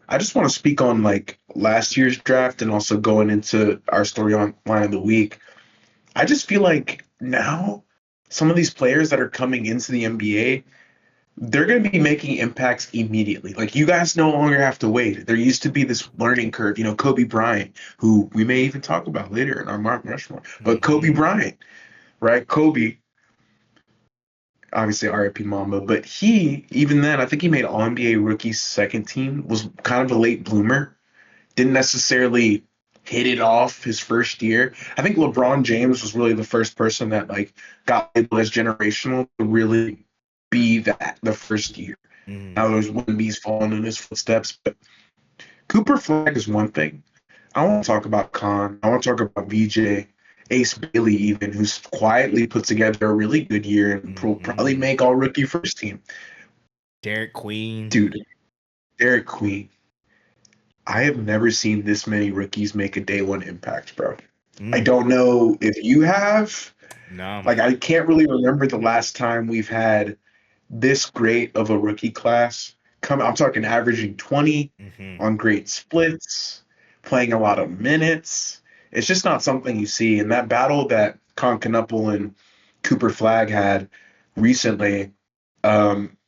I just want to speak on like last year's draft and also going into our story on line of the week. I just feel like now some of these players that are coming into the NBA, they're going to be making impacts immediately. Like you guys no longer have to wait. There used to be this learning curve. You know, Kobe Bryant, who we may even talk about later in our Mount Rushmore, but Kobe Mhm. Bryant, right? Kobe, obviously RIP Mamba, but he even then, I think he made All NBA rookie second team, was kind of a late bloomer, didn't necessarily hit it off his first year. I think LeBron James was really the first person that like got labeled as generational to really be that the first year. Mhm. Now there's Wemby's following in his footsteps, but Cooper Flag is one thing. I want to talk about Khan. I want to talk about VJ, Ace Bailey, even who's quietly put together a really good year and will probably Mhm. make all rookie first team. Derek Queen. Dude, Derek Queen. I have never seen this many rookies make a day one impact, bro. I Mm. don't know if you have. No. Like, I can't really remember the last time we've had this great of a rookie class. I'm talking averaging 20 Mhm. on great splits, playing a lot of minutes. It's just not something you see. And that battle that Concanupple and Cooper Flag had recently,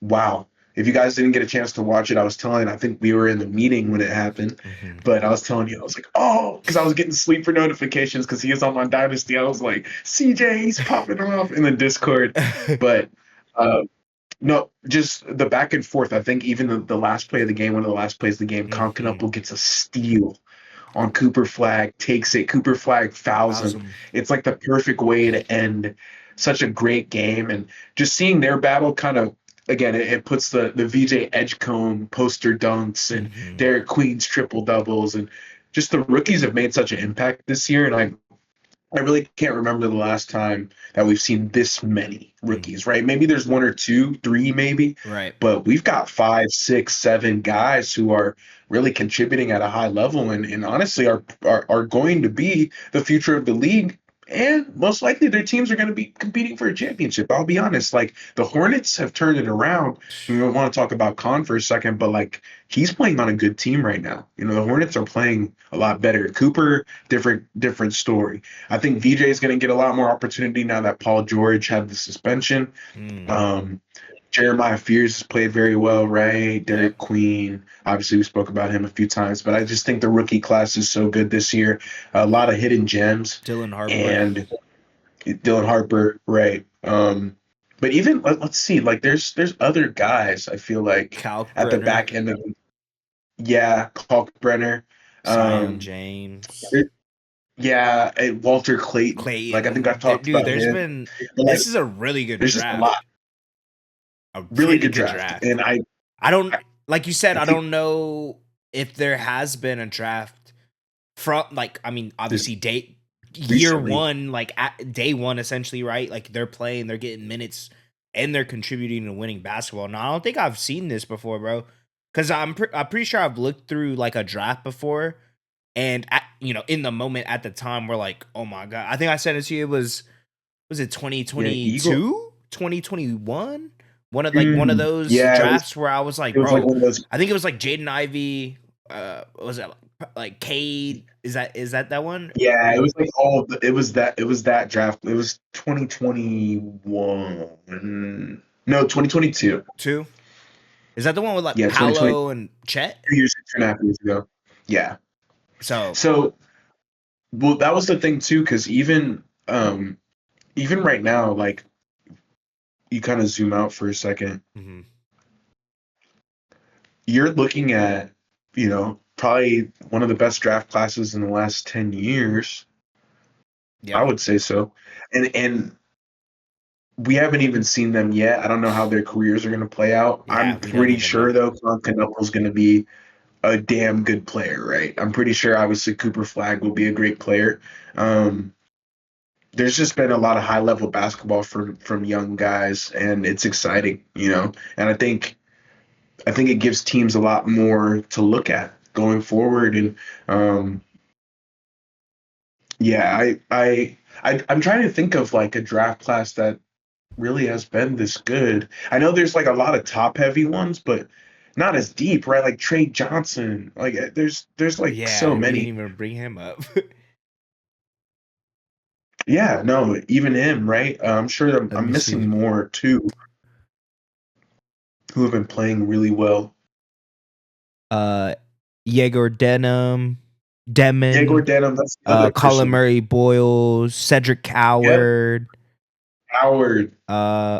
wow. If you guys didn't get a chance to watch it, I think we were in the meeting when it happened, Mhm. but I was telling you, I was like, oh, because I was getting sleeper notifications because he is on my dynasty. I was like, CJ, he's popping off in the Discord. But uh, no, just the back and forth. I think even the last play of the game, one of the last plays of the game, Mhm. Concanupple gets a steal on Cooper Flag, takes it. Cooper Flag fouls him. Awesome. It's like the perfect way to end such a great game. And just seeing their battle kind of, again, it puts the VJ Edgecombe poster dunks and Mhm. Derek Queen's triple doubles. And just the rookies have made such an impact this year. And I really can't remember the last time that we've seen this many Mhm. rookies, right? Maybe there's one or two, three, maybe, Right. but we've got 5, 6, 7 guys who are really contributing at a high level and honestly are going to be the future of the league. And most likely their teams are going to be competing for a championship. I'll be honest, like the Hornets have turned it around. We want to talk about Khan for a second, but like he's playing on a good team right now. You know, the Hornets are playing a lot better. Cooper, different story. I think VJ is going to get a lot more opportunity now that Paul George had the suspension. Mm. Um, Jeremiah Fears has played very well, right? Yep. Derek Queen, obviously we spoke about him a few times, but I just think the rookie class is so good this year. A lot of hidden gems Dylan Harper. and Dylan Harper, right? But even let's see, like there's other guys I feel like at the Kalkbrenner. back end of yeah, Kalkbrenner. Zion Um, James. yeah, and Walter Clayton. Like I think I've Clayton. talked Dude, about there's him. been. But like This is a really good there's just a lot. draft. A Really really good good draft. draft. And I don't. I, Like you said, I I think don't know if there has been a draft from, like, I mean, this obviously year recently, one, like at day one, essentially, right? Like they're playing, they're getting minutes and they're contributing to winning basketball. Now, I don't think I've seen this before, bro. Because I'm pretty sure I've looked through like a draft before, and in the moment at the time, we're like, oh my god. I think I said it to you. It was it Yeah, Eagle. 2022, 2021? One of those Yeah, drafts where I was like, it was like bro, one of those. I think it was like Jaden Ivey. Was it like Cade? Is that one? Yeah, it was like it was that draft. It was 2021. No, 2022. Two? Is that the one with like Yeah, 2020, Paolo and Chet? 2 years, 2.5 years ago. Yeah. So, So, well, that was the thing too, because even right now, like you kind of zoom out for a second, mhm. you're looking at, probably one of the best draft classes in the last 10 years. I Yep. would say so. And we haven't even seen them yet. I don't know how their careers are going to play out. Yeah, I'm we don't pretty even know. sure though, Concanopoulos going to be a damn good player, right? I'm pretty sure obviously Cooper Flag will be a great player. Um, there's just been a lot of high level basketball from young guys, and it's exciting, And I think it gives teams a lot more to look at going forward. And um, yeah, I'm trying to think of like a draft class that really has been this good. I know there's like a lot of top heavy ones, but not as deep, right? Like Trey Johnson, like there's like so Yeah, we didn't many. even bring him up. Yeah, no, even him, right? I'm sure Let I'm me missing see. more too, who have been playing really well. Uh, Yegor Diego Demon, Denham, that's the other Colin person. Murray Boyles, Cedric Yep, Coward, Howard. uh,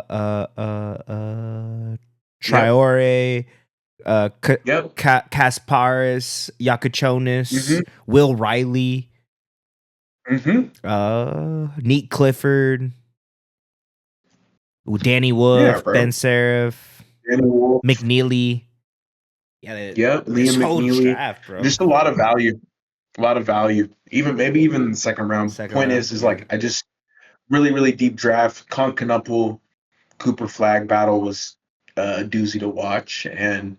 uh, uh, uh, Yep, Traore, yep. Kasparis, Yakuchonis, Mm-hmm. Will Riley, Mm-hmm. Neat Clifford, Danny Yeah, Wolf, Ben bro. Seraph, Danny Wolf. McNeely. Yeah, Yep, this Liam whole McNeely. draft, bro. Just a lot of value. A lot of value. Even maybe even in the second round. Second Point round, is yeah. like I just really, really deep draft. Concanupple Cooper Flag battle was a doozy to watch. And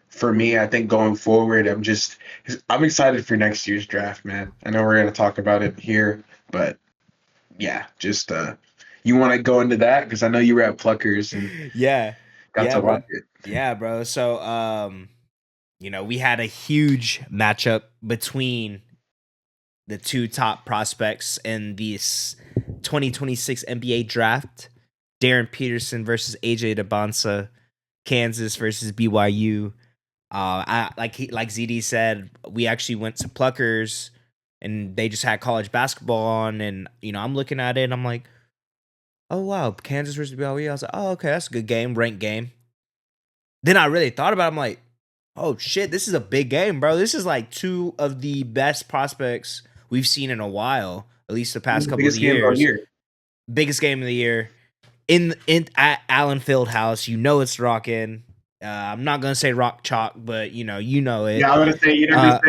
for me, I think going forward, I'm excited for next year's draft, man. I know we're gonna talk about it here, but yeah, just you want to go into that because I know you were at Pluckers and Yeah. got Yeah, to watch bro. it. Yeah, bro. So, we had a huge matchup between the two top prospects in this 2026 NBA draft. Darren Peterson versus AJ DeBonsa, Kansas versus BYU. Like ZD said, we actually went to Pluckers and they just had college basketball on, and I'm looking at it and I'm like, oh wow, Kansas versus BYU. I was like, oh okay, that's a good game, ranked game. Then I really thought about it. I'm like, oh shit, this is a big game, bro. This is like two of the best prospects we've seen in a while, at least the This is past the couple of biggest game all years. year. Biggest game of the year in at Allen Fieldhouse. It's rocking. I'm not gonna say rock chalk, but you know it. Yeah, I'm gonna say you're gonna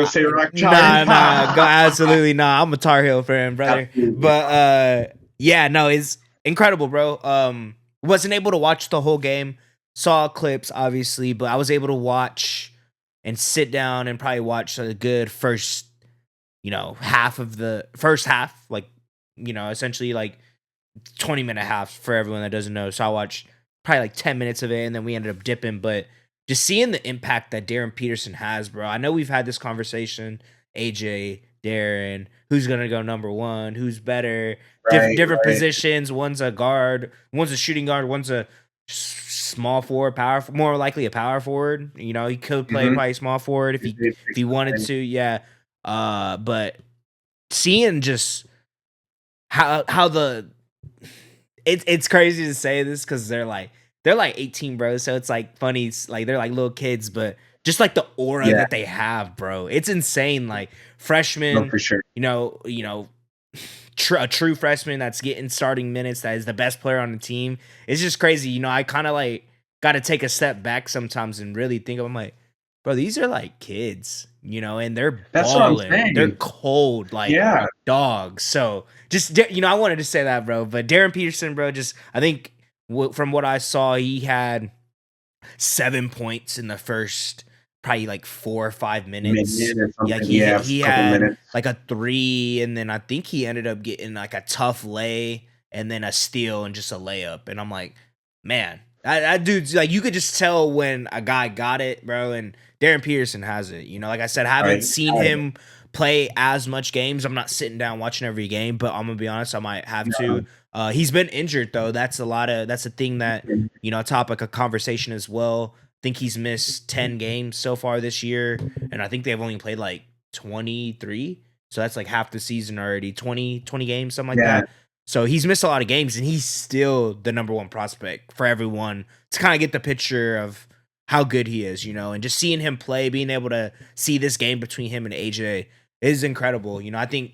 Nah, say Rock Chalk. nah, go absolutely nah. I'm a Tar Heel fan, brother. Absolutely. But yeah, no, it's incredible, bro. Wasn't able to watch the whole game. Saw clips, obviously, but I was able to watch and sit down and probably watch a good first, half of the first half, like, essentially like 20-minute half for everyone that doesn't know. So I watched probably like 10 minutes of it and then we ended up dipping. But just seeing the impact that Darren Peterson has, bro. I know we've had this conversation, AJ, Darren, who's gonna go number one, who's better, Right, different right. positions. One's a guard, one's a shooting guard, one's a small forward, more likely a power forward. He could play Mm-hmm. probably small forward if he wanted to, yeah. But seeing just how the it's crazy to say this because they're like 18, bro. So it's like funny, like they're like little kids, but just like the aura Yeah, that they have, bro, it's insane. Like no, freshmen, for sure. a true freshman that's getting starting minutes, that is the best player on the team. It's just crazy. I kind of like got to take a step back sometimes and really think of. I'm like, bro, these are like kids, and they're That's what I'm balling. They're saying. cold like Yeah, dogs. So just I wanted to say that, bro. But Darren Peterson, bro, just I think from what I saw, he had 7 points in the first probably like 4 or 5 minutes. Minute or Yeah, like something. he Yeah, he a couple had minutes. like a three, and then I think he ended up getting like a tough lay, and then a steal and just a layup. And I'm like, man, that dude's like, you could just tell when a guy got it, bro. And Darren Peterson has it. Like I said, I haven't Right. seen him play as much games. I'm not sitting down watching every game, but I'm gonna be honest, I might have to. He's been injured though. That's a thing that topic of conversation as well. I think he's missed 10 games so far this year, and I think they've only played like 23. So that's like half the season already. 20 games, something like Yeah. that. So he's missed a lot of games, and he's still the number one prospect for everyone to kind of get the picture of how good he is, and just seeing him play, being able to see this game between him and AJ is incredible. I think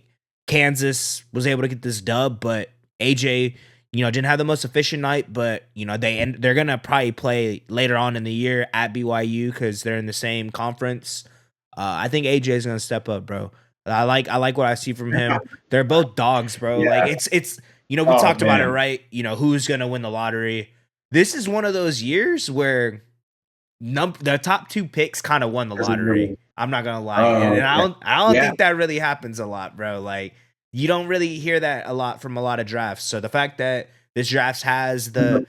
Kansas was able to get this dub, but AJ, didn't have the most efficient night, but they're gonna probably play later on in the year at BYU because they're in the same conference. I think AJ is gonna step up, bro. I like what I see from him. They're both dogs, bro. Like Yeah. it's we Oh talked about it, man. right? Who's gonna win the lottery? This is one of those years where the top two picks kind of won the Doesn't lottery. really. I'm not gonna lie, and, Oh, and I okay. don't Yeah. think that really happens a lot, bro. Like you don't really hear that a lot from a lot of drafts. So the fact that this draft has the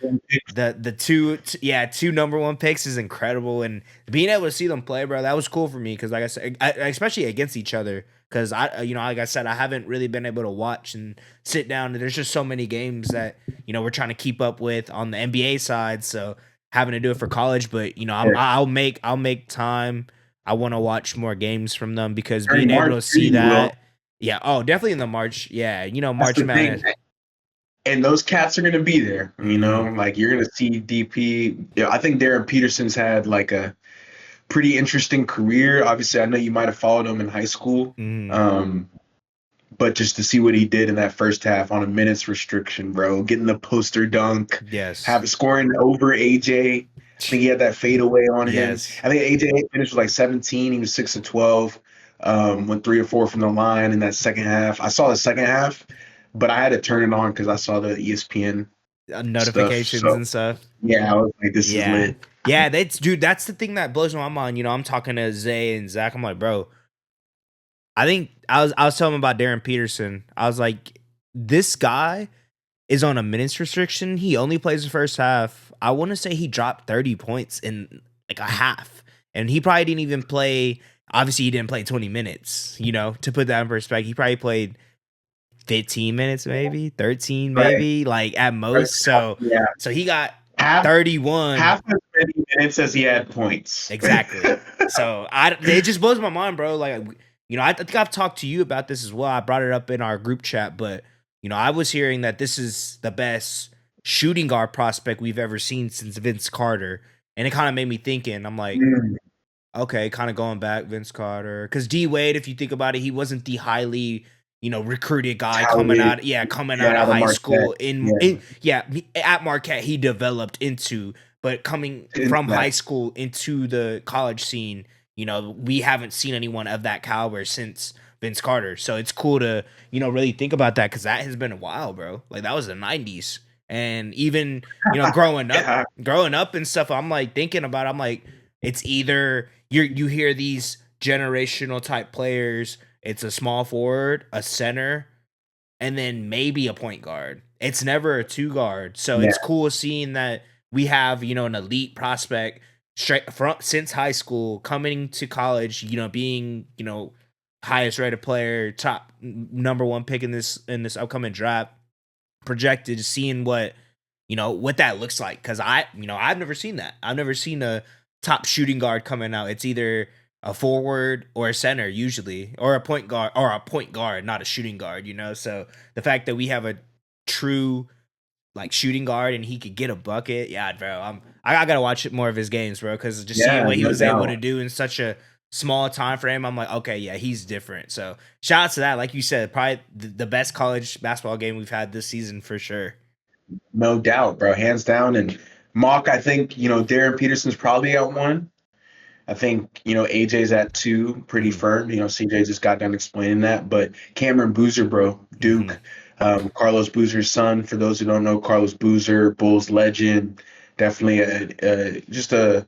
two number one picks is incredible, and being able to see them play, bro, that was cool for me because like I said, especially against each other. Because like I said, I haven't really been able to watch and sit down. There's just so many games that we're trying to keep up with on the NBA side. So having to do it for college, but I'll make time. I want to watch more games from them because During being able March to too, see you will. that, yeah, oh, definitely in the March, yeah, That's March the thing. Madness. And those cats are gonna be there. Mm-hmm. Like you're gonna see DP. Yeah, I think Darren Peterson's had like a pretty interesting career. Obviously, I know you might have followed him in high school. Mm-hmm. Um, but just to see what he did in that first half on a minutes restriction, bro, getting the poster dunk, Yes. have scoring over AJ. I think he had that fadeaway on him. Yes. I think AJ finished with like 17. He was 6 of 12. Went 3 or 4 from the line in that second half. I saw the second half, but I had to turn it on because I saw the ESPN stuff. Notifications So and stuff. yeah, I was like, this is Yeah. lit. Yeah, that's the thing that blows my mind. I'm talking to Zay and Zach. I'm like, bro, I think I was telling him about Darren Peterson. I was like, this guy is on a minutes restriction. He only plays the first half. I want to say he dropped 30 points in like a half. And he probably didn't even play, obviously he didn't play 20 minutes, to put that in perspective. He probably played 15 minutes maybe, 13 Right. maybe, like at most. First half, So yeah. so he got Half 31. half as many minutes as he had points. Exactly. So it just blows my mind, bro. Like, I think I've talked to you about this as well. I brought it up in our group chat, but I was hearing that this is the best shooting guard prospect we've ever seen since Vince Carter, and it kind of made me thinking. I'm like, Mm, okay, kind of going back Vince Carter, because D Wade, if you think about it, he wasn't the highly recruited guy coming touted. out, coming out Yeah, of the high Marquette. school in, Yeah. in yeah at Marquette he developed into, but coming Into from high that. school into the college scene, we haven't seen anyone of that caliber since Vince Carter. So it's cool to really think about that because that has been a while, bro. Like that was the '90s, and even Yeah. growing up and stuff. I'm like thinking about. I'm like, it's either you hear these generational type players. It's a small forward, a center, and then maybe a point guard. It's never a two guard. So Yeah. it's cool seeing that we have, an elite prospect straight from since high school coming to college, being, highest rated player, top number one pick in this upcoming draft, projected, seeing what that looks like. Cause I've never seen that. I've never seen a top shooting guard coming out. It's either a forward or a center usually, or a point guard, not a shooting guard. So the fact that we have a true like shooting guard and he could get a bucket, yeah, bro. I gotta watch more of his games, bro, because just seeing Yeah, what he no was able to doubt. do in such a small time frame, I'm like, okay, yeah, he's different. So shout out to that. Like you said, probably the best college basketball game we've had this season for sure. No doubt, bro. Hands down. And Mock, I think, Darren Peterson's probably at one. I think, AJ's at two, pretty Mm-hmm. firm. CJ just got done explaining that. But Cameron Boozer, bro, Mm-hmm. Duke, Carlos Boozer's son. For those who don't know, Carlos Boozer, Bulls legend, definitely just a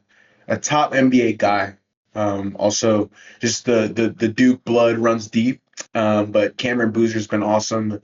top NBA guy. Also, just the Duke blood runs deep. But Cameron Boozer's been awesome.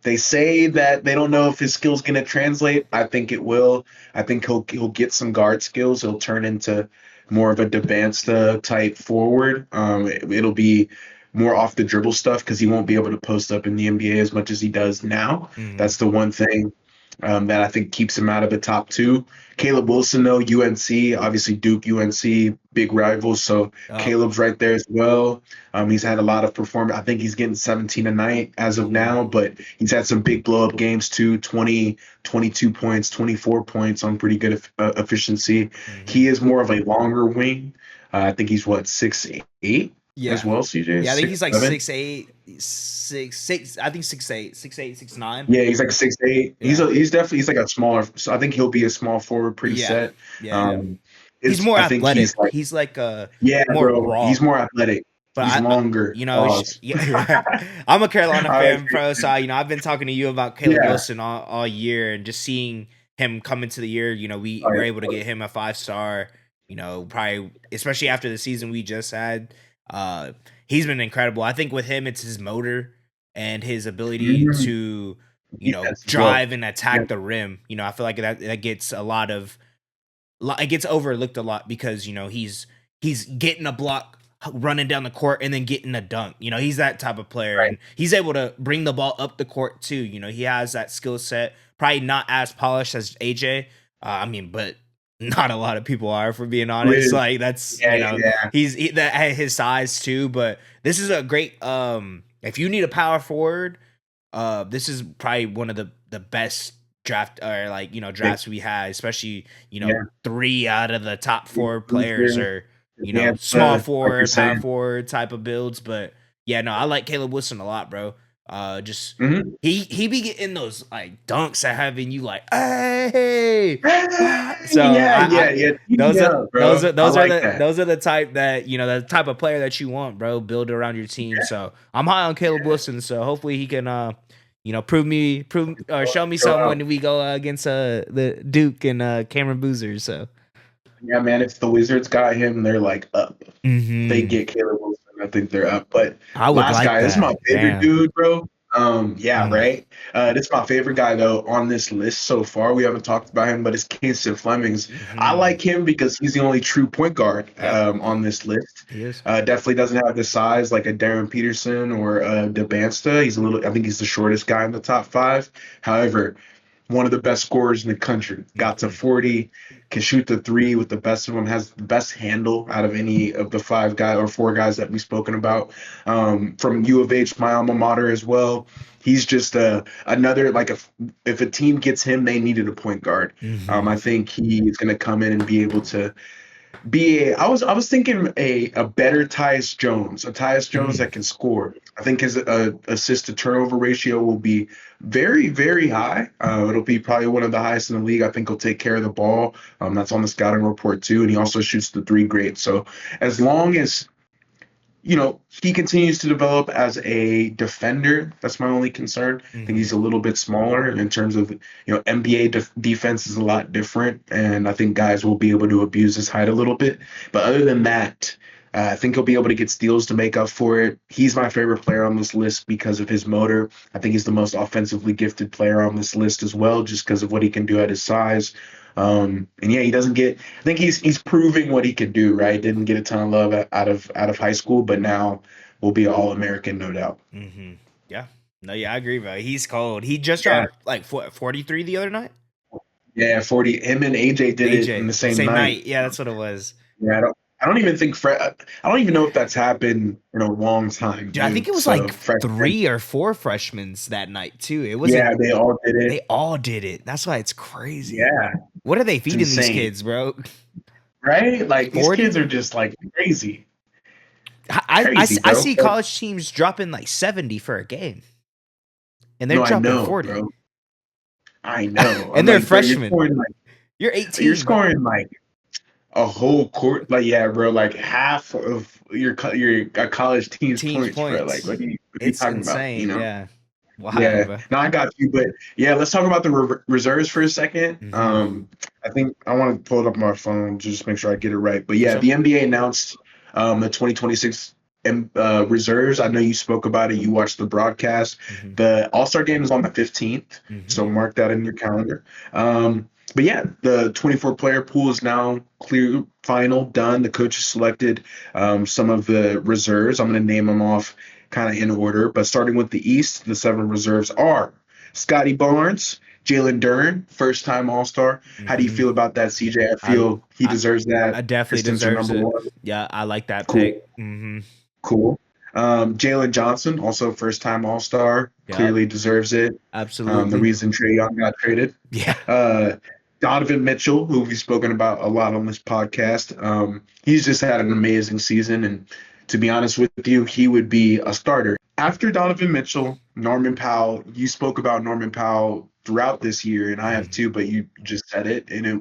They say that they don't know if his skill's going to translate. I think it will. I think he'll get some guard skills. He'll turn into more of a Debansta type forward. It'll be more off the dribble stuff because he won't be able to post up in the NBA as much as he does now. Hmm. That's the one thing that I think keeps him out of the top two. Caleb Wilson, though, UNC, obviously Duke, UNC, big rivals. So Up. Caleb's right there as well. He's had a lot of performance. I think he's getting 17 a night as of Hmm. now, but he's had some big blow up games too 20, 22 points, 24 points on pretty good efficiency. Hmm. He is more of a longer wing. I think he's what, 6'8" as Yeah. well, CJ? Yeah, I think he's like 6'7"? 6'8", 6'6". I think 6'8", 6'8", 6'9". Yeah, he's like 6'8". Yeah. He's like a smaller. So I think he'll be a small forward, pretty Yeah. set. Yeah. Yeah. Um, He's is more I think he's athletic. like, He's like yeah, more bro. raw. He's more athletic. But He's I longer. it's, Pause. yeah, yeah. I'm a Carolina I like fan, bro. So I've been talking to you about Caleb yeah. Wilson all year, and just seeing him come into the year. We Oh, were yeah. able to get him a 5-star. Probably especially after the season we just had. Uh, he's been incredible. I think with him, it's his motor and his ability Mhm. to Defense as well. drive and Yeah. attack the rim. I feel like that gets it gets overlooked a lot because he's getting a block, running down the court, and then getting a dunk. He's that type of player, Right. and he's able to bring the ball up the court too. He has that skill set. Probably not as polished as AJ. But not a lot of people are, for being honest. With Like that's yeah, yeah, that at his size too. But this is a great if you need a power forward, this is probably one of the best draft or yeah, drafts we had, especially yeah. 3 out of the top 4 players Boozer, are small Advanta, like you're forward, power saying. forward type of builds. But yeah, no, I like Caleb Wilson a lot, bro. Just Mhm. he be getting those like dunks that having you like, hey, what? So Yeah, I yeah, yeah. Team me up, bro. I like that. those are the type that the type of player that you want, bro. Build around your team. So I'm high on Caleb Yeah, Wilson. So hopefully he can prove or show me show something out. when we go against the Duke and Cameron Boozer. So Yeah, man, if the Wizards got him, they're like up. They hmm get Caleb Wilson, I think they're up. But I would last like guy, this is my that. favorite Damn. dude, bro. Yeah, Mm, right. This is my favorite guy though on this list so far. We haven't talked about him, but it's Kingston Flemings. I hmm like him because he's the only true point guard Yep, on this list. he is. Definitely doesn't have the size like a Darren Peterson or a Debansta. He's a little. I think he's the shortest guy in the top five. However, one of the best scorers in the country. Got to Hmm 40, can shoot the three with the best of them, has the best handle out of any of the 5 guys or 4 guys that we've spoken about. From U of H, my alma mater as well. He's just another, like, if a team gets him, they needed a point guard. hmm I think he is going to come in and be able to I was thinking a better Tyus Jones, a Tyus Jones Mm. that can score. I think his assist to turnover ratio will be very, very high. It'll be probably one of the highest in the league. I think he'll take care of the ball. That's on the scouting report too, and he also shoots the three great. So as long as he continues to develop as a defender. That's my only concern. I think hmm he's a little bit smaller in terms of, NBA defense is a lot different, and I think guys will be able to abuse his height a little bit. But other than that, I think he'll be able to get steals to make up for it. He's my favorite player on this list because of his motor. I think he's the most offensively gifted player on this list as well, just because of what he can do at his size. And yeah, he doesn't get. I think he's proving what he can do. Right, didn't get a ton of love out of high school, but now will be an All American, no doubt. hmm Yeah. No, yeah, I agree, bro. He's cold. He just Yeah, dropped like 43 the other night. yeah, 40. Him and AJ did it in AJ, the same same night. night. Yeah, that's what it was. Yeah, I don't even think Fred. I don't even know if that's happened in a long time, Dude, I think dude. it was like So freshmen, 3 or 4 freshmen that night too. It wasn't. yeah, they all did it. They all did it. That's why it's crazy. Yeah, What are they it's feeding these insane, kids, bro? right? Like these 40? kids are just like crazy, I, I, crazy, I bro. see But college teams dropping like 70 for a game, and they're no, I dropping know, 40, bro. I know. I'm and they're like, bro, you're freshmen. scoring like You're you're 18, bro. scoring like a whole court, like yeah, bro, like half of your college team's Teams points, bro. Like, points. what are you It's talking about? insane. Yeah. Yeah, Whatever. no, I got you. But yeah, let's talk about the reserves for a second. Mm-hmm. I think I want to pull it up on my phone to just make sure I get it right. But For yeah, sure. the NBA announced the 2026 reserves. I know you spoke about it. You watched the broadcast. Mm-hmm. The All-Star game is on the 15th, Mm-hmm. so mark that in your calendar. But yeah, the 24 player pool is now clear, final, done. The coaches selected some of the reserves. I'm going to name them off kind of in order, but starting with the East, the seven reserves are Scotty Barnes, Jalen Duren, first time All Star. How do you Mm-hmm. feel about that, CJ? I I, feel he I deserves that. I definitely Pistons are deserves number it. one. Yeah, I like that pick. Cool, Mm-hmm. cool. Jalen Johnson, also first time All Star, Yep. clearly deserves it. The Absolutely. reason Trey Young got traded. Yeah. Uh, Donovan Mitchell, who we've spoken about a lot on this podcast, he's just had an amazing season. And to be honest with you, he would be a starter. After Donovan Mitchell, Norman Powell, you spoke about Norman Powell throughout this year, and I have Mm-hmm. too, but you just said it, and it,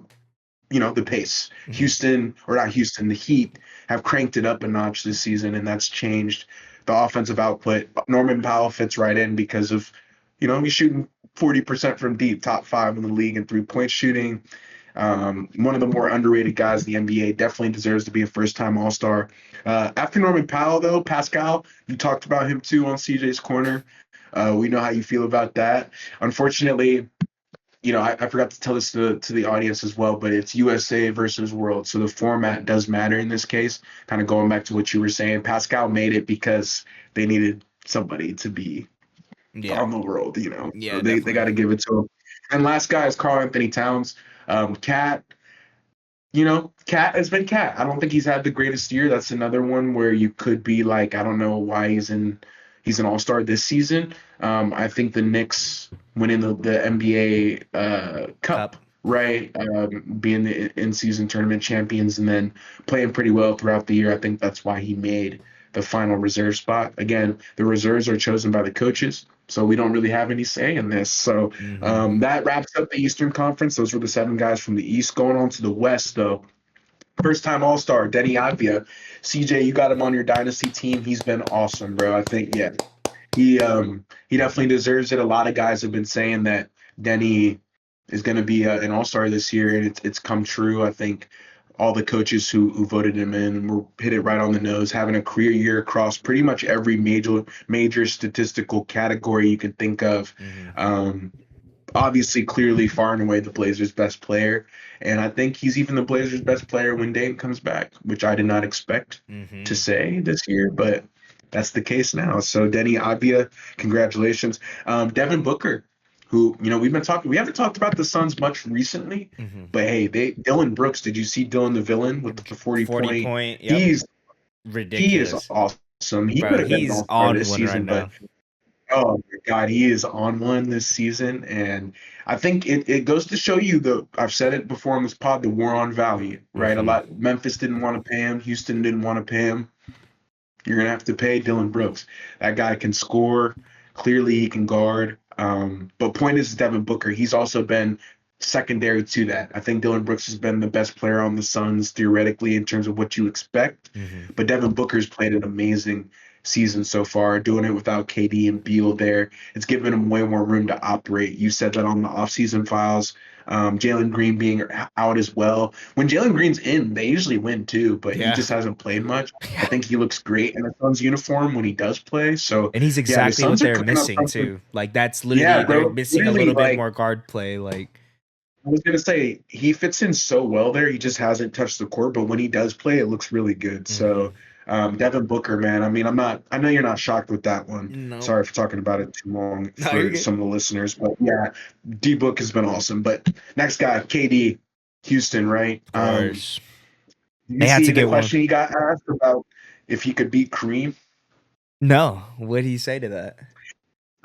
the pace. Mm-hmm. Houston, or not Houston, the Heat have cranked it up a notch this season, and that's changed the offensive output. Norman Powell fits right in because of, he's shooting 40% from deep, top five in the league in 3-point shooting. One of the more underrated guys in the NBA, definitely deserves to be a first time All Star. After Norman Powell, though, Pascal, you talked about him too on CJ's Corner. We know how you feel about that. Unfortunately, I forgot to tell this to the audience as well, but it's USA versus World. So the format does matter in this case. Kind of going back to what you were saying, Pascal made it because they needed somebody to be Yeah. on the world, So Yeah, they got definitely. to give it to him. And last guy is Carl Anthony Towns. Cat, Cat has been Cat. I don't think he's had the greatest year. That's another one where you could be like, I don't know why he's an all-star this season. I think the Knicks winning the NBA Cup, Cup. right? Being the in-season tournament champions and then playing pretty well throughout the year. I think that's why he made the final reserve spot. Again, the reserves are chosen by the coaches, so we don't really have any say in this. So Mm-hmm. that wraps up the Eastern Conference. Those were the seven guys from the East. Going on to the West, though. First time All Star, Denny Avdia. CJ, you got him on your dynasty team. He's been awesome, bro. I think, yeah, he definitely deserves it. A lot of guys have been saying that Denny is going to be an All Star this year, and it's come true. I think all the coaches who voted him in were hit it right on the nose, having a career year across pretty much every major statistical category you can think of. Mm-hmm. Um, Obviously, clearly, far and away the Blazers' best player, and I think he's even the Blazers' best player when Dame comes back, which I did not expect to Mm-hmm. say this year, but that's the case now. So, Denny Avdia, congratulations. Devin Booker, who we haven't talked about the Suns much recently, Mm-hmm. but hey, Dylan Brooks. Did you see Dylan the villain with the 40 40 point? point. Yep. He is Ridiculous. awesome. He Bro, could have been an he's All Star on this one right season, but now. oh my God, he is on one this season, and I think it goes to show you I've said it before on this pod, the war on value, right? A Mm-hmm. lot Memphis didn't want to pay him, Houston didn't want to pay him. You're gonna have to pay Dylan Brooks. That guy can score. Clearly, he can guard. But point is, Devin Booker. He's also been secondary to that. I think Dylan Brooks has been the best player on the Suns theoretically in terms of what you expect. Mm-hmm. But Devin Booker's played an amazing season so far, doing it without KD and Beal there. It's given him way more room to operate. You said that on the offseason files. Jalen Green being out as well. When Jalen Green's in, they usually win too, but he Yeah. just hasn't played much. I Yeah. think he looks great in the Suns uniform when he does play. So And he's yeah, the exactly what Suns are they're cooking up missing something. too. Like that's Yeah, literally they're bro. missing a Literally, little bit like more guard play. Like I was gonna say, he fits in so well there. He just hasn't touched the court, but when he does play, it looks really good. mm-hmm. So Devin Booker, man. I mean, I know you're not shocked with that one. No. Sorry for talking about it too long No, you're for good. some of the listeners, but yeah, D Book has been awesome. But next guy, KD, Houston, right? Of course. Did you They had see to the get one. question he got asked about if he could beat Kareem? No. What did he say to that?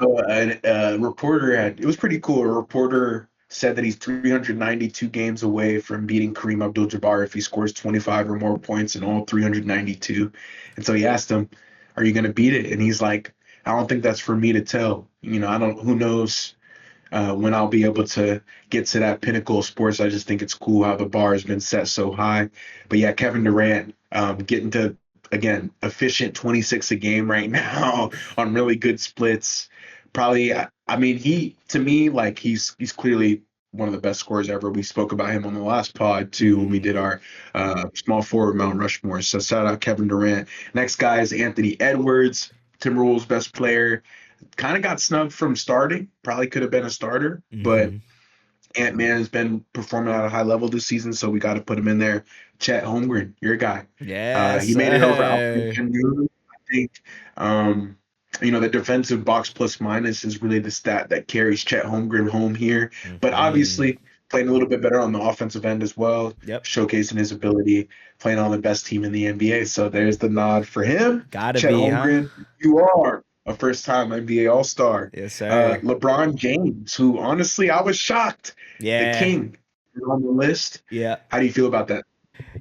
So a reporter it was pretty cool. A reporter said that he's 392 games away from beating Kareem Abdul-Jabbar if he scores 25 or more points in all 392. And so he asked him, "Are you going to beat it?" And he's like, "I don't think that's for me to tell. I don't. Who knows when I'll be able to get to that pinnacle of sports. I just think it's cool how the bar has been set so high." But yeah, Kevin Durant getting to again efficient 26 a game right now on really good splits. Probably, I mean, he to me like he's clearly one of the best scorers ever. We spoke about him on the last pod too when we Hmm. did our small forward Mount Rushmore. So shout out Kevin Durant. Next guy is Anthony Edwards, Timberwolves best player. Kind of got snubbed from starting. Probably could have been a starter, but Hmm. Ant Man has been performing at a high level this season, so we got to put him in there. Chet Holmgren, your guy. Yes, He made it over Alfred sir. Sengun, I think. Um, the defensive box plus minus is really the stat that carries Chet Holmgren home here. But Hmm. obviously, playing a little bit better on the offensive end as well, Yep. showcasing his ability, playing on the best team in the NBA. So there's the nod for him. Gotta Chet be, huh? Holmgren, you are a first time NBA All Star. Yes, sir. LeBron James, who honestly I was shocked, the Yeah. king is on the list. Yeah. How do you feel about that?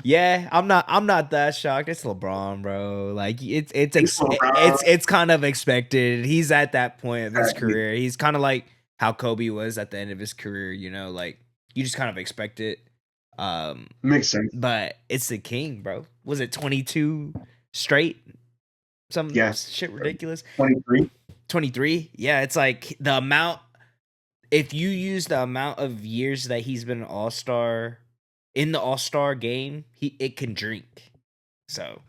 Yeah, I'm not that shocked. It's LeBron, bro. Like It's LeBron. it's kind of expected. He's at that point of his Exactly. career. He's kind of like how Kobe was at the end of his career, like you just kind of expect it. Um Makes sense. but it's the king, bro. Was it 22 straight? Some Yeah. shit ridiculous. 23. 23? Yeah, it's like the amount if you use the amount of years that he's been an all-star in the all-star game, it can drink. So,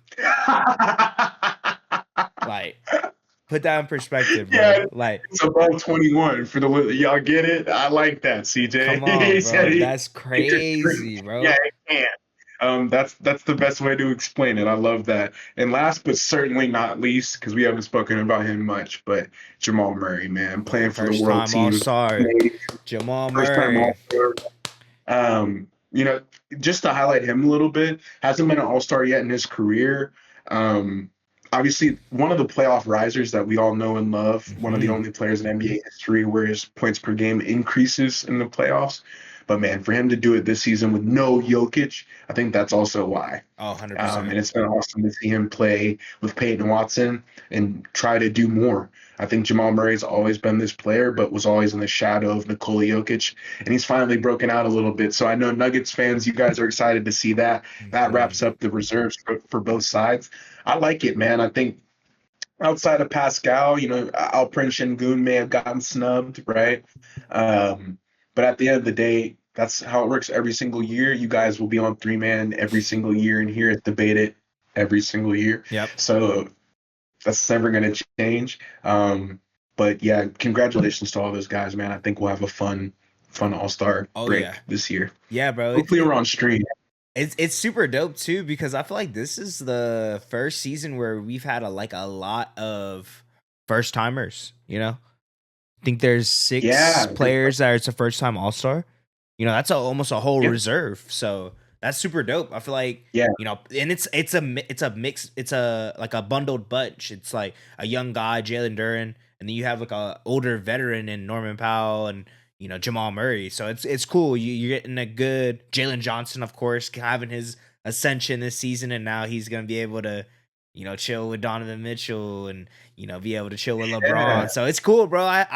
like, put that in perspective, bro. Yeah, Like, it's above 21 for the y'all get it. I like that, CJ. come He on, said bro. That's it could drink. crazy, Yeah, bro. it can. That's the best way to explain it. I love that. And last but certainly not least, because we haven't spoken about him much, but Jamal Murray, man, playing for the First world time team, all-star, Jamal first time Murray. All Star. Um, you know, just to highlight him a little bit, hasn't been an All Star yet in his career. Um, Obviously, one of the playoff risers that we all know and love. One of the Mhm. only players in NBA history where his points per game increases in the playoffs. But man, for him to do it this season with no Jokic, I think that's also why. Oh, And 100%. it's been awesome to see him play with Peyton Watson and try to do more. I think Jamal Murray's always been this player, but was always in the shadow of Nikola Jokic, and he's finally broken out a little bit. So I know Nuggets fans, you guys are excited to see that. That Mhm. wraps up the reserves for both sides. I like it, man. I think outside of Pascal, Alperen Şengün may have gotten snubbed, right? Um, but at the end of the day, that's how it works every single year. You guys will be on three man every single year and hear it debated every single year. Yep. So that's never going to change. But yeah, congratulations to all those guys, man. I think we'll have a fun All Star Oh yeah. break this year. Yeah, bro. Hopefully, we're on stream. It's super dope too because I feel like this is the first season where we've had a lot of first timers. I think there's six Yeah, players that it's a first time All Star. That's almost a whole yeah, reserve. So that's super dope. I feel like yeah. and it's a mix. It's a like a bundled bunch. It's like a young guy, Jalen Duren, and then you have like a older veteran in Norman Powell and Jamal Murray. So it's cool. You're getting a good Jalen Johnson, of course, having his ascension this season, and now he's gonna be able to chill with Donovan Mitchell and be able to chill with Yeah. LeBron. So it's cool, bro. I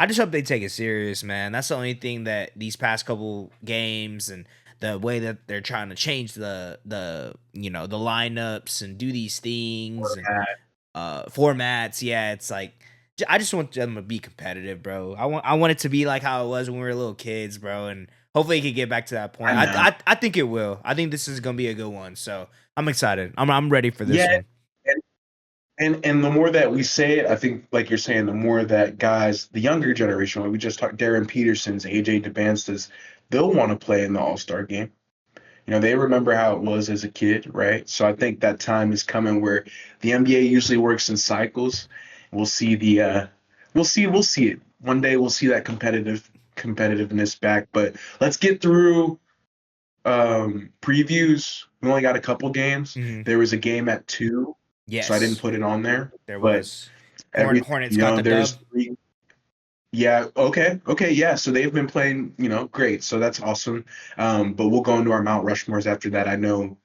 just hope they take it serious, man. That's the only thing that these past couple games and the way that they're trying to change the lineups and do these things and formats. Yeah, it's like I just want them to be competitive, bro. I want it to be like how it was when we were little kids, bro. And hopefully it can get back to that point. I I know. I, I think it will. I think this is gonna be a good one. So I'm excited. I'm ready for this Yeah, one. and the more that we say it, I think, like you're saying, the more that guys, the younger generation, like we just talked, Darren Peterson's, AJ DeBanstas, they'll want to play in the All Star game. They remember how it was as a kid, right? So I think that time is coming where the NBA usually works in cycles. We'll see we'll see it. One day we'll see that competitiveness back. But let's get through previews. We only got a couple games. Hmm. There was a game at 2, so I didn't Yes, put it on there. there But was. every Hornets got the there's dub. 3. Yeah, okay, yeah. So they've been playing, great. So that's awesome. But we'll go into our Mount Rushmores after that. I know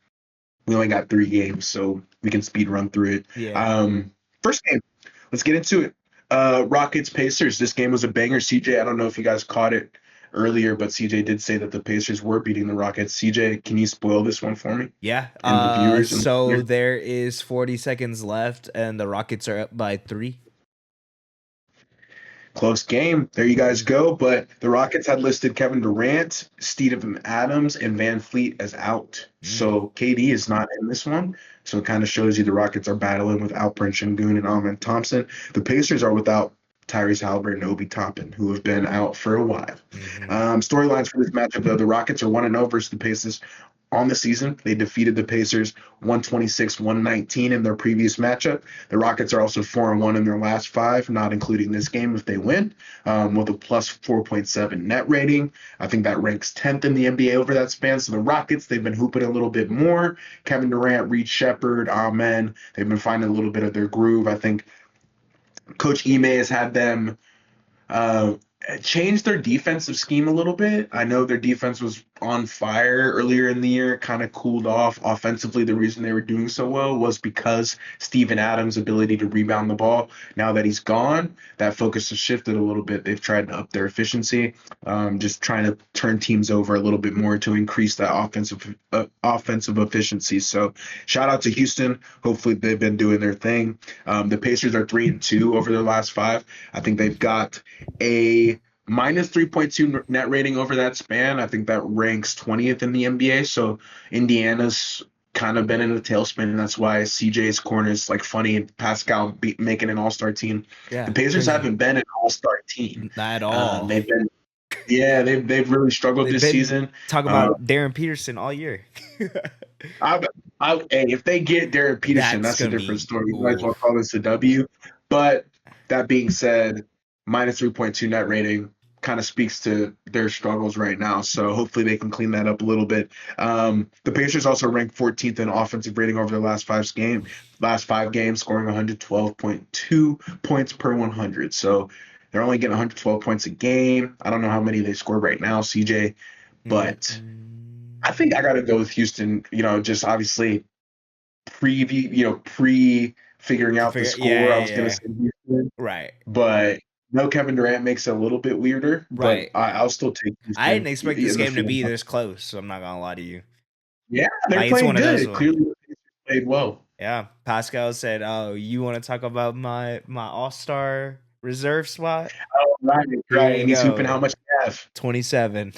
we only got 3 games, so we can speed run through it. Yeah. First game, let's get into it. Rockets Pacers. This game was a banger. CJ, I don't know if you guys caught it earlier, but CJ did say that the Pacers were beating the Rockets. CJ, can you spoil this one for me Yeah. and the viewers? And So there is 40 seconds left, and the Rockets are up by 3. Close game. There you guys go. But the Rockets had listed Kevin Durant, Steven Adams, and Van Fleet as out. Mm. So KD is not in this one. So it kind of shows you the Rockets are battling without Prince Sengun and Amen Thompson. The Pacers are without Tyrese Halliburton and Obi Toppin, who have been out for a while. Hmm. Storylines for this matchup, though, the Rockets are 1-0 versus the Pacers on the season. They defeated the Pacers 126-119 in their previous matchup. The Rockets are also 4-1 in their last five, not including this game if they win, with a plus 4.7 net rating. I think that ranks 10th in the NBA over that span. So the Rockets, they've been hooping a little bit more. Kevin Durant, Reed Shepard, Amen. They've been finding a little bit of their groove. I think Coach Ime has had them uh, changed their defensive scheme a little bit. I know their defense was on fire earlier in the year, kind of cooled off. Offensively, the reason they were doing so well was because Steven Adams' ability to rebound the ball. Now that he's gone, that focus has shifted a little bit. They've tried to up their efficiency, just trying to turn teams over a little bit more to increase that offensive efficiency. So shout out to Houston. Hopefully they've been doing their thing. The Pacers are 3-2 over their last five. I think they've got a minus 3.2 net rating over that span. I think that ranks 20th in the NBA. So Indiana's kind of been in a tailspin, and that's why CJ's corner is like funny and Pascal making an all-star team. The Yeah, Pacers crazy. haven't been an all-star team. Not at all. They've been, yeah, they've really struggled They've this been season. talking Uh, about Darren Peterson all year. I, hey, if they get Derek Peterson, That's that's a gonna different be story. You might as ooh. well call this a W. But that being said, minus 3.2 net rating kind of speaks to their struggles right now. So hopefully they can clean that up a little bit. The Pacers also ranked 14th in offensive rating over their last five games, scoring 112.2 points per 100. So they're only getting 112 points a game. I don't know how many they score right now, CJ, but I think I got to go with Houston. Just obviously pre figuring out the Figure, yeah, score. I yeah, was gonna yeah. say Houston, Right, but no Kevin Durant makes it a little bit weirder. But right. I'll still take I didn't Houston expect this in the game to field. be this close, so I'm not gonna lie to you. Yeah, they're Like it's playing one of those good. ones. Clearly, the Pacers played well. Yeah, Pascal said, "Oh, you want to talk about my All Star reserve spot? Oh, right, Here right. you And he's hooping how go, much you have. 27."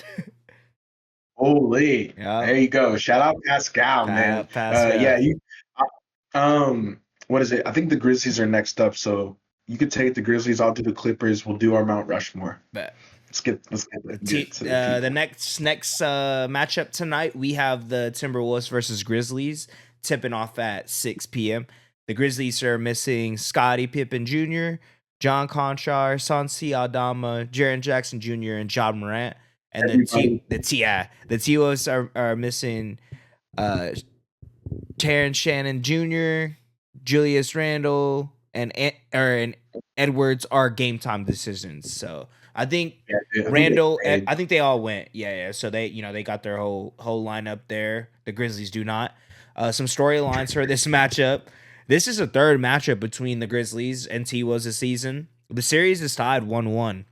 Holy, Yep, there you go. Shout out Pascal, man. Pascal. Yeah, what is it? I think the Grizzlies are next up, so you could take the Grizzlies. I'll do the Clippers. We'll do our Mount Rushmore. But Let's get to the the people. next matchup tonight, we have the Timberwolves versus Grizzlies, tipping off at 6 p.m. The Grizzlies are missing Scottie Pippen Jr., John Conchar, Sansi Aldama, Jaren Jackson Jr., and John Morant. And Everybody, the T-Wolves are missing uh Terrence Shannon Jr., Julius Randle, and Edwards are game time decisions. So I think yeah, dude, I think they Randall, played. I think they all went. Yeah, yeah. So they got their whole lineup there. The Grizzlies do not. Some storylines for this matchup. This is a third matchup between the Grizzlies and T Wolves this season. The series is tied 1-1.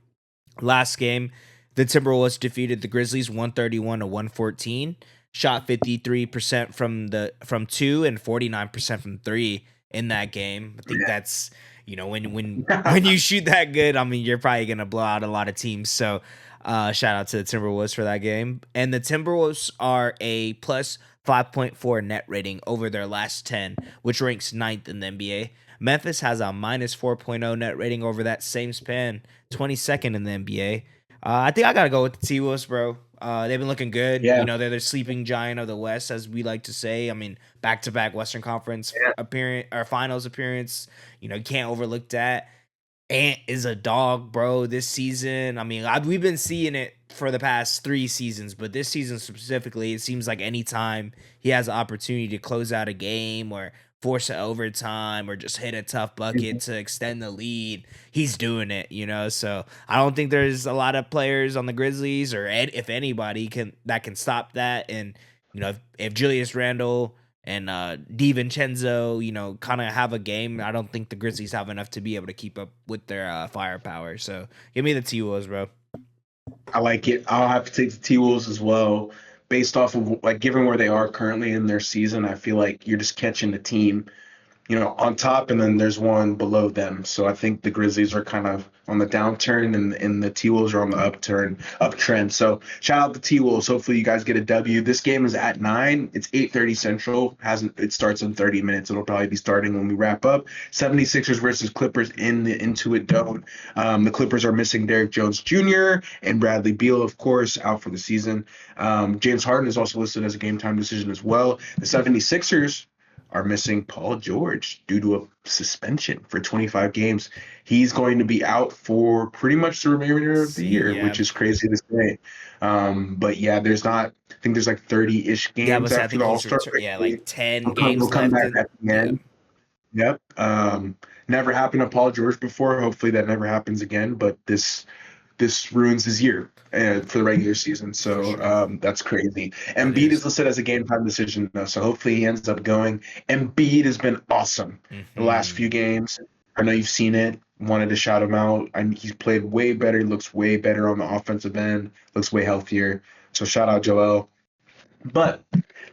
Last game, the Timberwolves defeated the Grizzlies 131 to 114. Shot 53% from two and 49% from three in that game. I think that's when you shoot that good, I mean you're probably gonna blow out a lot of teams. So shout out to the Timberwolves for that game. And the Timberwolves are a plus 5.4 net rating over their last 10, which ranks ninth in the NBA. Memphis has a minus 4.0 net rating over that same span, 22nd in the NBA. I think I gotta go with the T Wolves, bro. They've been looking good. Yeah, They're the sleeping giant of the West, as we like to say. I mean, back to back Western Conference yeah. appearance or finals appearance. You can't overlook that. Ant is a dog, bro, this season. I mean, we've been seeing it for the past 3 seasons, but this season specifically, it seems like anytime he has an opportunity to close out a game or force an overtime or just hit a tough bucket to extend the lead, he's doing it. So I don't think there's a lot of players on the Grizzlies or if anybody can stop that. And if Julius Randle and DiVincenzo, kind of have a game. I don't think the Grizzlies have enough to be able to keep up with their firepower. So give me the T Wolves, bro. I like it. I'll have to take the T Wolves as well, based off of like given where they are currently in their season. I feel like you're just catching the team on top, and then there's one below them. So I think the Grizzlies are kind of on the downturn, and the T Wolves are on the uptrend. So shout out the T Wolves. Hopefully you guys get a W. This game is at 9. It's 8:30 Central. Hasn't It starts in 30 minutes. It'll probably be starting when we wrap up. 76ers versus Clippers in the Intuit Dome. The Clippers are missing Derrick Jones Jr. and Bradley Beal, of course, out for the season. James Harden is also listed as a game time decision as well. The 76ers are missing Paul George due to a suspension for 25 games. He's going to be out for pretty much the remainder of the See, year, yeah, which is crazy to say. But yeah, I think there's like 30-ish yeah. But games say, I after think the he's All-Star returned. break. Yeah, like 10 We'll games come left. back In at the yeah, end. Yep. Never happened to Paul George before. Hopefully that never happens again. But this ruins his year for the regular season. for So sure. that's crazy. That Embiid is. is listed as a game time decision, though. So hopefully he ends up going. Embiid has been awesome the last few Hmm. games. I know you've seen it. Wanted to shout him out. He's played way better. Looks way better on the offensive end. Looks way healthier. So shout out Joel. But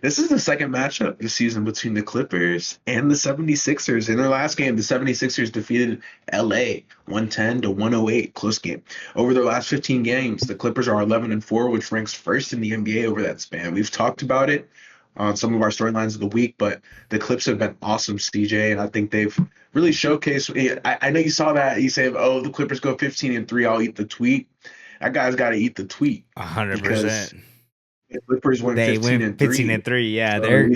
this is the second matchup this season between the Clippers and the 76ers. In their last game, the 76ers defeated LA 110-108, close game. Over their last 15 games, the Clippers are 11-4, which ranks first in the NBA over that span. We've talked about it on some of our storylines of the week, but the Clips have been awesome, CJ, and I think they've really showcased. I know you saw that. You say, "Oh, the Clippers go 15-3, I'll eat the tweet." That guy's got to eat the tweet A hundred because percent. the Clippers went They 15 went and 15 3, and 3. Yeah, so they're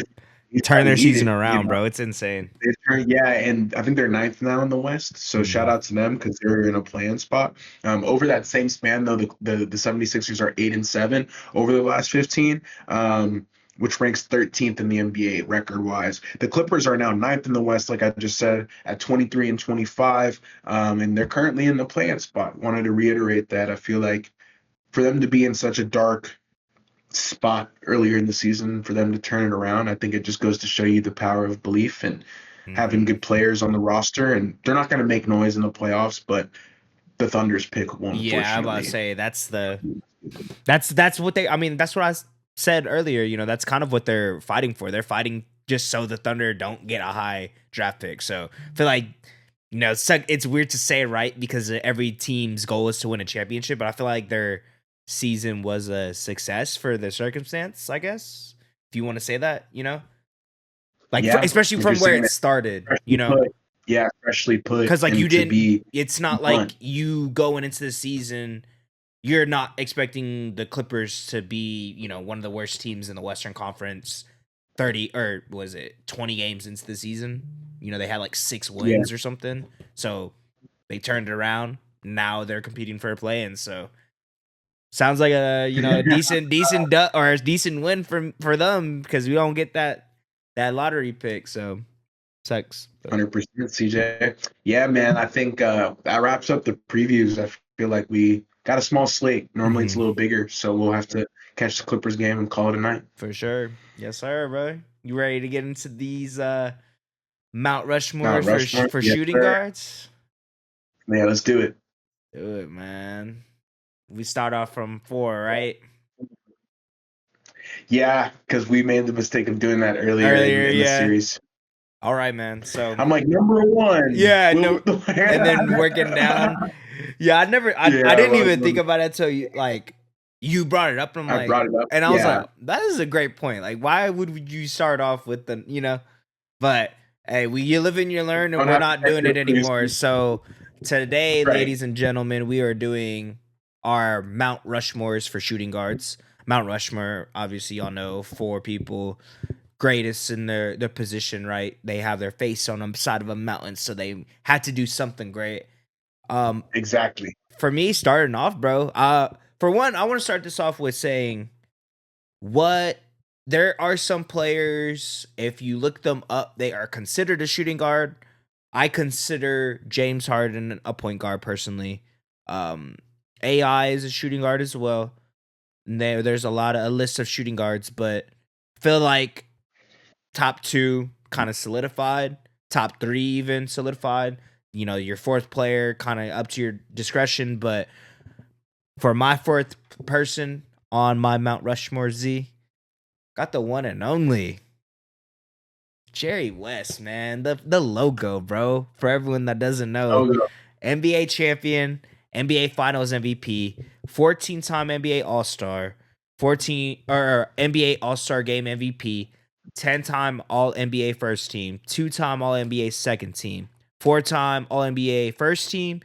he's got turning to their eat season it. around, bro. It's insane. Yeah, and I think they're ninth now in the West. So shout Hmm. out to them because they're in a playing spot. Over that same span, though, the 76ers are 8-7 over the last 15. Which ranks 13th in the NBA record wise. The Clippers are now ninth in the West, like I just said, at 23-25, and they're currently in the playing spot. Wanted to reiterate that. I feel like for them to be in such a dark spot earlier in the season for them to turn it around. I think it just goes to show you the power of belief and having Hmm. good players on the roster. And they're not going to make noise in the playoffs, but the Thunder's pick won't, Yeah, I'm about to unfortunately. say that's what they. I mean, that's what said earlier. That's kind of what they're fighting for. They're fighting just so the Thunder don't get a high draft pick. So I feel like it's weird to say, right? Because every team's goal is to win a championship, but I feel like their season was a success for the circumstance. I guess if you want to say that, like Yeah, especially if you're from where saying it it started, freshly put, yeah, freshly put, because like you and to didn't. be It's not fun. like you going into the season you're not expecting the Clippers to be, one of the worst teams in the Western Conference 30 or was it 20 games into the season. They had like 6 Yeah, wins or something. So they turned it around. Now they're competing for a play and so sounds like a or a decent win for them because we don't get that lottery pick. So sucks. But 100% CJ. Yeah, man, I think that wraps up the previews. I feel like we got a small slate. Normally it's a mhm, little bigger, so we'll have to catch the Clippers game and call it a night. for sure. Yes, sir, bro. You ready to get into these Mount Mount Rushmore for Rushmore, for yes, shooting sir. guards? Yeah, let's do it. Do it, man. We start off from 4, right? Yeah, because we made the mistake of doing that earlier in, Earlier, in the yeah. series. All right, man. So, I'm like, number one. yeah, Will no, and then working down. Yeah, I Yeah, didn't even think well, about it until you brought it up, and I'm I like, brought it up. and I was like, Yeah, that is a great point. Like, why would you start off with But hey, you live and you learn, and don't we're have to not check doing your it anymore. first. So today, Right. ladies and gentlemen, we are doing our Mount Rushmores for shooting guards. Mount Rushmore, obviously, y'all know 4 people greatest in their position, right? They have their face on the side of a mountain, so they had to do something great. Um, Exactly. for me, starting off, bro. For one, I want to start this off with saying what there are some players, if you look them up, they are considered a shooting guard. I consider James Harden a point guard personally. Um, AI is a shooting guard as well. And there's a list of shooting guards, but feel like top 2 kind of solidified, top 3 even solidified. Your fourth player kind of up to your discretion, but for my fourth person on my Mount Rushmore Z, got the one and only Jerry West, man, the logo, bro. For everyone that doesn't know, Oh, NBA champion, NBA Finals MVP, 14-time NBA All Star, 14 or NBA All Star Game MVP, 10-time All NBA First Team, 2-time All NBA Second Team, 4-time All NBA First Team,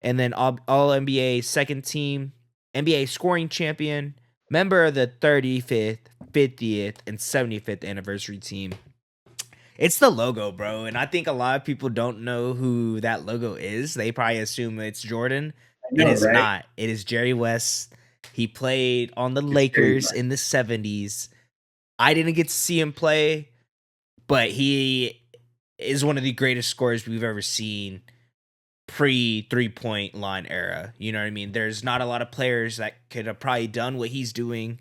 and then All NBA Second Team, NBA Scoring Champion, member of the 35th, 50th, and 75th anniversary team. It's the logo, bro. And I think a lot of people don't know who that logo is. They probably assume it's Jordan. I It know, is right? not. It is Jerry West. He played on the It's Jerry Lakers West. in the 70s. I didn't get to see him play, but he is one of the greatest scorers we've ever seen pre 3-point line era. You know what I mean? There's not a lot of players that could have probably done what he's doing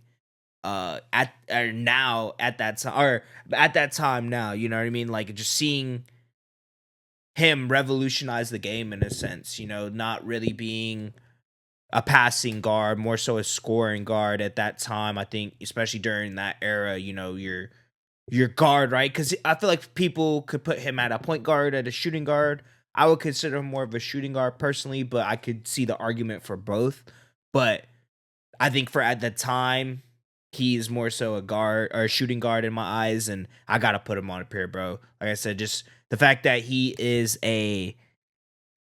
at or now at that time or at that time now, you know what I mean? Like just seeing him revolutionize the game in a sense, you know, not really being a passing guard, more so a scoring guard at that time. I think especially during that era, you know, your guard, right? Cuz I feel like people could put him at a point guard, at a shooting guard. I would consider him more of a shooting guard personally, but I could see the argument for both. But I think for at the time, he's more so a guard or a shooting guard in my eyes, and I gotta put him on a pair, bro. Like I said, just the fact that he is a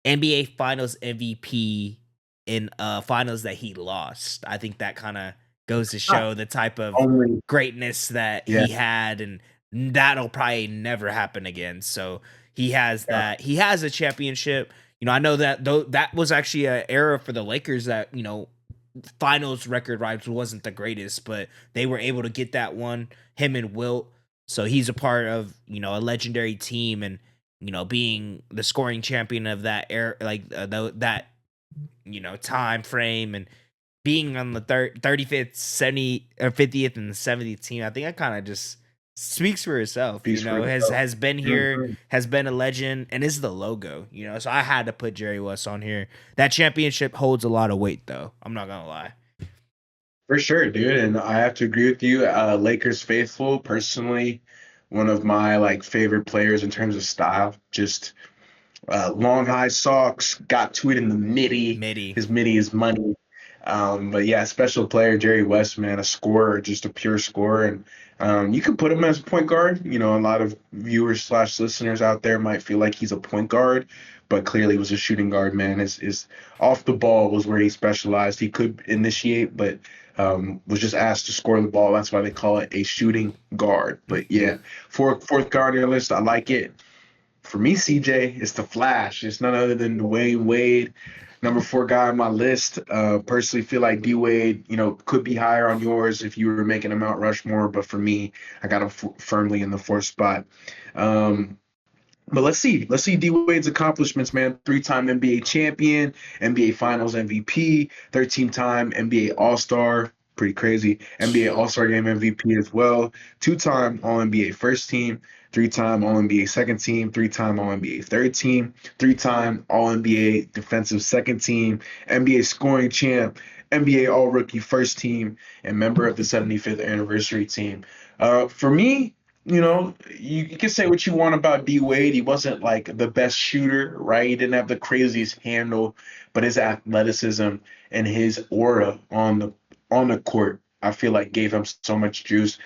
NBA Finals MVP in finals that he lost. I think that kind of goes to Not show the type of only, greatness that yeah, he had, and that'll probably never happen again. So he has yeah. that. He has a championship. You know, I know that though that was actually an era for the Lakers that finals record wise wasn't the greatest, but they were able to get that one. Him and Wilt. So he's a part of a legendary team, and being the scoring champion of that era, like that time frame, and being on the 35th, 70 or 50th and 70th team. I think that kind of just speaks for itself. Speaks for Has itself. has been here, Mhm. has been a legend, and is the logo. So I had to put Jerry West on here. That championship holds a lot of weight, though. I'm not gonna lie. For sure, dude. And I have to agree with you. Lakers faithful, personally, one of my like favorite players in terms of style. Just long high socks, got to it in the midi. Midi. His midi is money. But yeah, special player, Jerry West, man, a scorer, just a pure scorer. And you can put him as a point guard. You know, a lot of viewers slash listeners out there might feel like he's a point guard, but clearly was a shooting guard, man. His off the ball was where he specialized. He could initiate, but was just asked to score the ball. That's why they call it a shooting guard. But yeah, fourth guard on your list, I like it. For me, CJ, it's the Flash. It's none other than Dwayne Wade, number four guy on my list. Personally, feel like D Wade, could be higher on yours if you were making a Mount Rushmore, but for me, I got him firmly in the fourth spot. Um, but let's see D Wade's accomplishments, man. Three-time NBA champion, NBA Finals MVP, 13-time NBA All-Star, pretty crazy. NBA All-Star Game MVP as well. Two-time All NBA First Team, three-time All NBA Second Team, three-time All NBA Third Team, three-time All NBA Defensive Second Team, NBA Scoring Champ, NBA All Rookie First Team, and member of the 75th Anniversary Team. For me, you can say what you want about D Wade. He wasn't like the best shooter, right? He didn't have the craziest handle, but his athleticism and his aura on the court, I feel like gave him so much juice.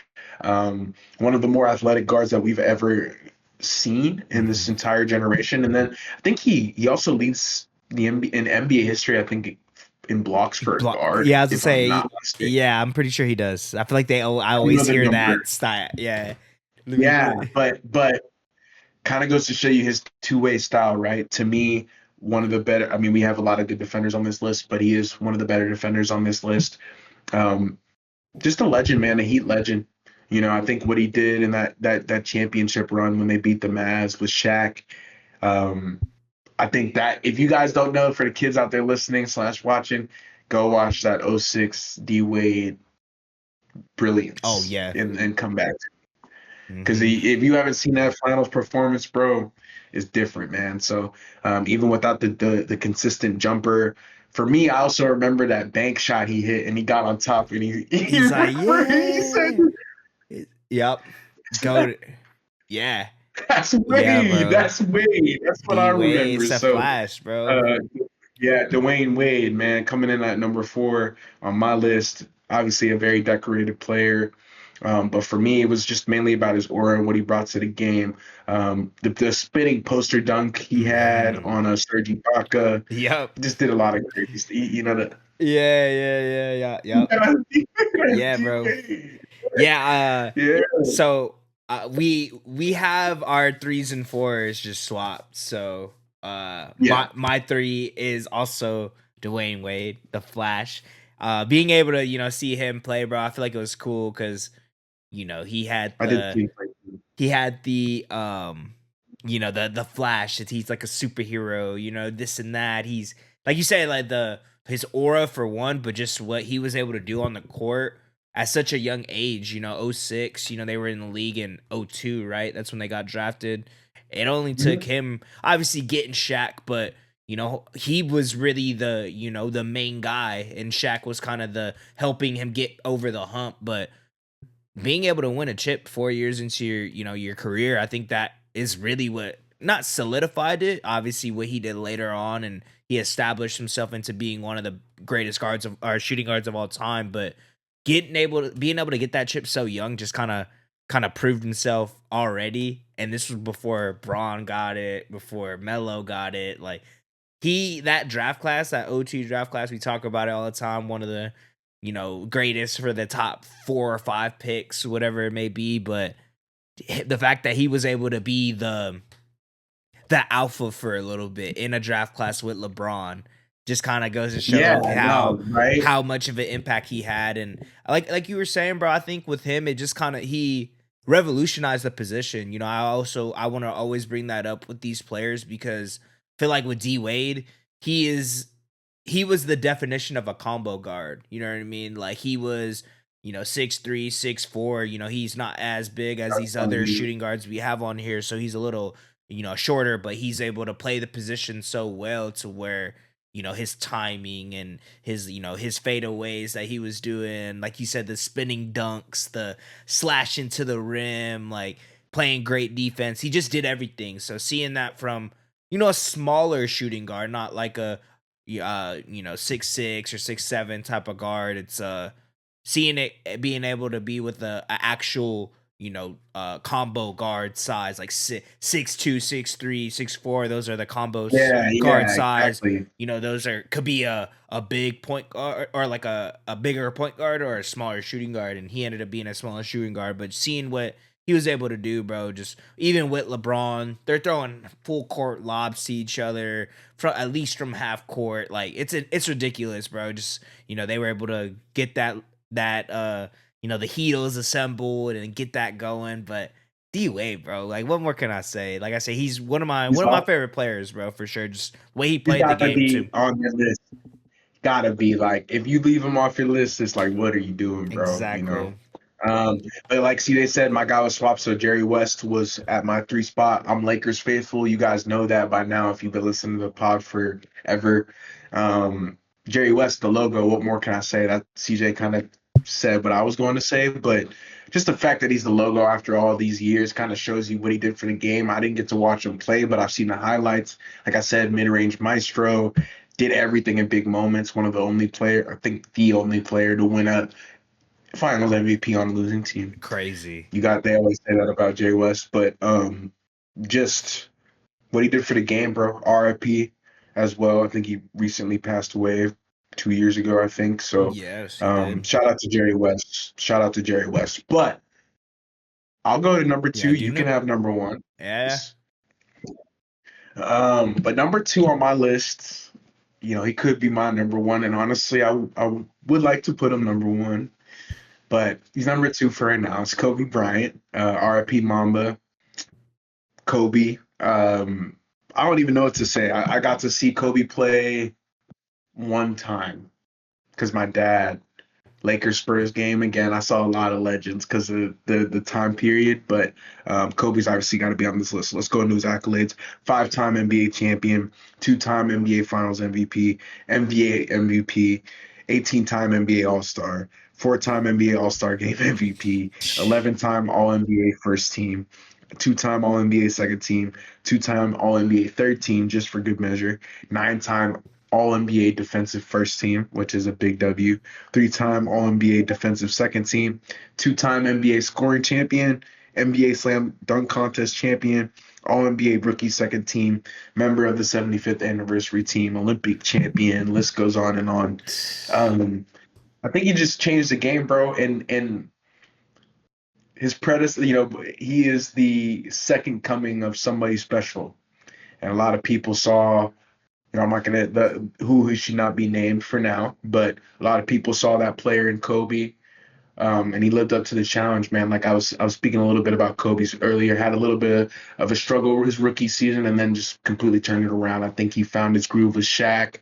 One of the more athletic guards that we've ever seen in this entire generation. And then I think he also leads the in NBA history. I think in blocks for a guard, Yeah, I was gonna if I'm say. not mistaken. Yeah, I'm pretty sure he does. I feel like I I don't know always the hear number. that style. Yeah. Let me Yeah, look. but kind of goes to show you his two-way style, right? To me, one of the better. I mean, we have a lot of good defenders on this list, but he is one of the better defenders on this list. Um, just a legend, man, a Heat legend. I think what he did in that championship run when they beat the Mavs with Shaq. Um, I think that if you guys don't know, for the kids out there listening slash watching, go watch that '06 D Wade Oh brilliance yeah. and come back. Because Hmm. if you haven't seen that finals performance, bro, it's different, man. So even without the consistent jumper, for me, I also remember that bank shot he hit and he got on top and he He's like, remember he said yeah. Yep. Go. Yeah. That's Yeah, Wade. bro. That's Wade. That's what I D remember. Wade's a So, flash, bro. uh, yeah, Dwayne Wade, man, coming in at number 4 on my list. Obviously, a very decorated player. But for me, it was just mainly about his aura and what he brought to the game. The spinning poster dunk he had Hmm. on a Serge Ibaka, Yep. he just did a lot of crazy. You know the Yeah, yeah, yeah, yeah, yep. that's Yeah, D bro. Wade. Yeah, Yeah, so we have our threes and fours just swapped. So yeah. my three is also Dwayne Wade, the Flash. Being able to, see him play, bro, I feel like it was cool because, he had I did the think he had the the Flash, that he's like a superhero, this and that. He's like you say, like the his aura for one, but just what he was able to do on the court at such a young age, '06, they were in the league in '02, right? That's when they got drafted. It only took Mhm. him obviously getting Shaq, but he was really the main guy, and Shaq was kind of the helping him get over the hump. But being able to win a chip 4 years into your career, I think that is really what not solidified it. Obviously, what he did later on, and he established himself into being one of the greatest guards of or shooting guards of all time. But being able to get that chip so young just kind of proved himself already. And this was before Braun got it, before Melo got it. Like that draft class, that O2 draft class, we talk about it all the time. One of the greatest for the top 4 or 5 picks, whatever it may be. But the fact that he was able to be the alpha for a little bit in a draft class with LeBron just kind of goes to Yeah, show how no, right? how much of an impact he had. And like you were saying, bro, I think with him, it just kind of he revolutionized the position. I want to always bring that up with these players because I feel like with D Wade, he was the definition of a combo guard. You know what I mean? Like he was 6'3", 6'4". He's not as big as these other shooting guards we have on here, so he's a little shorter, but he's able to play the position so well to where his timing and his fadeaways that he was doing, like you said, the spinning dunks, the slash into the rim, like playing great defense. He just did everything. So seeing that from a smaller shooting guard, not like a 6'6" or 6'7" type of guard. It's seeing it being able to be with a actual combo guard size, like 6'2", 6'3", 6'4". Those are the combos Yeah, guard yeah, size. exactly. Those are could be a big point guard or like a bigger point guard or a smaller shooting guard, and he ended up being a smaller shooting guard. But seeing what he was able to do, bro, just even with LeBron, they're throwing full court lobs to each other from at least from half court. Like it's ridiculous, bro. Just they were able to get that the Heatles assembled and get that going. But D Wade, bro, like what more can I say? Like I say, he's one of my He's one of my all, favorite players, bro, for sure. Just the way he he's played the got to game too. be on your list. Gotta be like, if you leave him off your list, it's like, what are you doing, bro? You know. Exactly. But like CJ said, my guy was swapped, so Jerry West was at my 3 spot. I'm Lakers faithful. You guys know that by now if you've been listening to the pod forever. Um, Jerry West, the logo. What more can I say? That CJ kind of said what I was going to say, but just the fact that he's the logo after all these years kind of shows you what he did for the game. I didn't get to watch him play, but I've seen the highlights. Like I said, mid-range maestro, did everything in big moments. One of the only player, I think the only player to win a Finals MVP on a losing team. Crazy. They always say that about Jay West, but just what he did for the game, bro. RIP as well. I think he recently passed away 2 years ago, I think. So Yes, he did. shout out to Jerry West. Shout out to Jerry West. But I'll go to number Yeah, two. I do You can know. have number one. Yeah. But number two on my list, he could be my number one. And honestly, I would like to put him number one. But he's number two for right now. It's Kobe Bryant, RIP Mamba. Kobe. I don't even know what to say. I got to see Kobe play one time because my dad, Lakers Spurs game again. I saw a lot of legends because of the time period, but Kobe's obviously got to be on this list. Let's go into his accolades: 5-time NBA champion, 2-time NBA Finals MVP, NBA MVP, 18-time NBA All Star, 4-time NBA All Star Game MVP, 11-time All NBA First Team, two-time All NBA second team, two-time All NBA third team, just for good measure, nine-time All NBA defensive first team, which is a big W, three-time All NBA defensive second team, two-time NBA scoring champion, NBA slam dunk contest champion, All NBA rookie second team, member of the 75th anniversary team, Olympic champion. List goes on and on. Um, I think he just changed the game, bro, and his predecessor, he is the second coming of somebody special. And a lot of people saw, I'm not gonna the who should not be named for now, but a lot of people saw that player in Kobe, and he lived up to the challenge, man. Like I was speaking a little bit about Kobe's earlier, had a little bit of a struggle his rookie season, and then just completely turned it around. I think he found his groove with Shaq.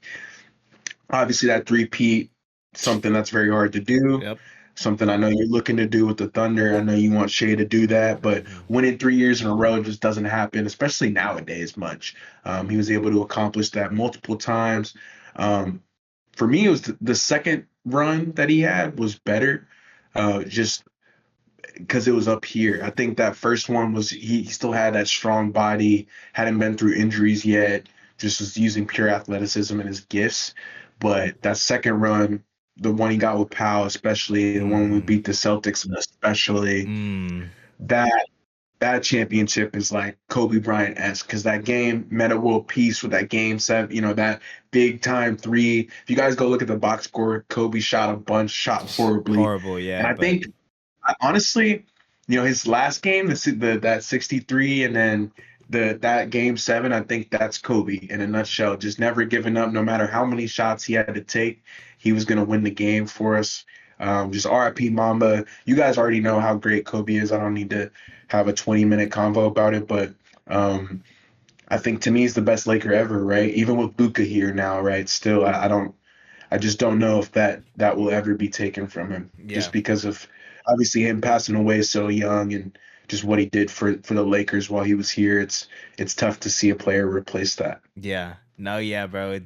Obviously, that three-peat, something that's very hard to do. Yep. Something I know you're looking to do with the Thunder. I know you want Shea to do that, but Mhm. winning 3 years in a row just doesn't happen, especially nowadays much. He was able to accomplish that multiple times. Um, for me, it was the second run that he had was better, just because it was up here. I think that first one was he still had that strong body, hadn't been through injuries yet, just was using pure athleticism and his gifts. But that second run, the one he got with Powell, especially the one we Mm. beat the Celtics, especially Mm. that that championship is like Kobe Bryant esque because that game met a world peace with that game set. That big time three. If you guys go look at the box score, Kobe shot a bunch, shot horribly, Horrible, and yeah, I but think honestly, his last game, that 63, and then that game seven, I think that's Kobe in a nutshell. Just never giving up, no matter how many shots he had to take, he was gonna win the game for us. Just RIP Mamba. You guys already know how great Kobe is. I don't need to have a 20-minute convo about it, but um, I think to me he's the best Laker ever, right? Even with Luka here now, right? Still, I just don't know if that will ever be taken from him, just yeah. because of obviously him passing away so young and just what he did for the Lakers while he was here. It's tough to see a player replace that. Yeah. No, yeah, bro.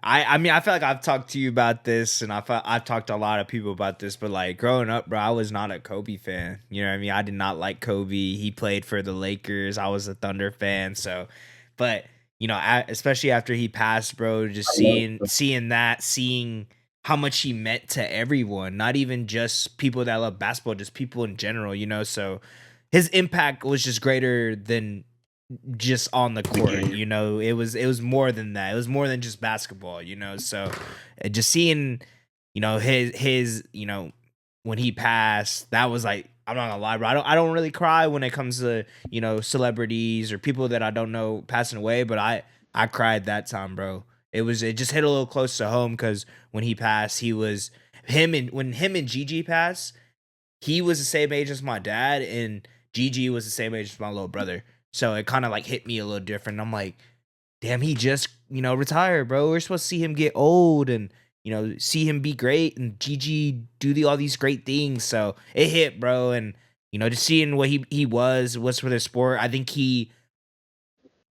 I mean, I feel like I've talked to you about this, and I've talked to a lot of people about this, but like growing up, bro, I was not a Kobe fan. You know what I mean? I did not like Kobe. He played for the Lakers. I was a Thunder fan. So, but especially after he passed, bro, just I love seeing how much he meant to everyone, not even just people that love basketball, just people in general. So his impact was just greater than just on the the court. game. It was more than that. It was more than just basketball. So just seeing his when he passed, that was like, I'm not gonna lie, bro, I don't really cry when it comes to celebrities or people that I don't know passing away, but I cried that time, bro. It just hit a little close to home because when he passed, he was when him and Gigi passed, he was the same age as my dad, and Gigi was the same age as my little brother. So it kind of like hit me a little different. I'm like, damn, he just retired, bro. We're supposed to see him get old and see him be great, and Gigi do all these great things. So it hit, bro, and just seeing what he was for the sport. I think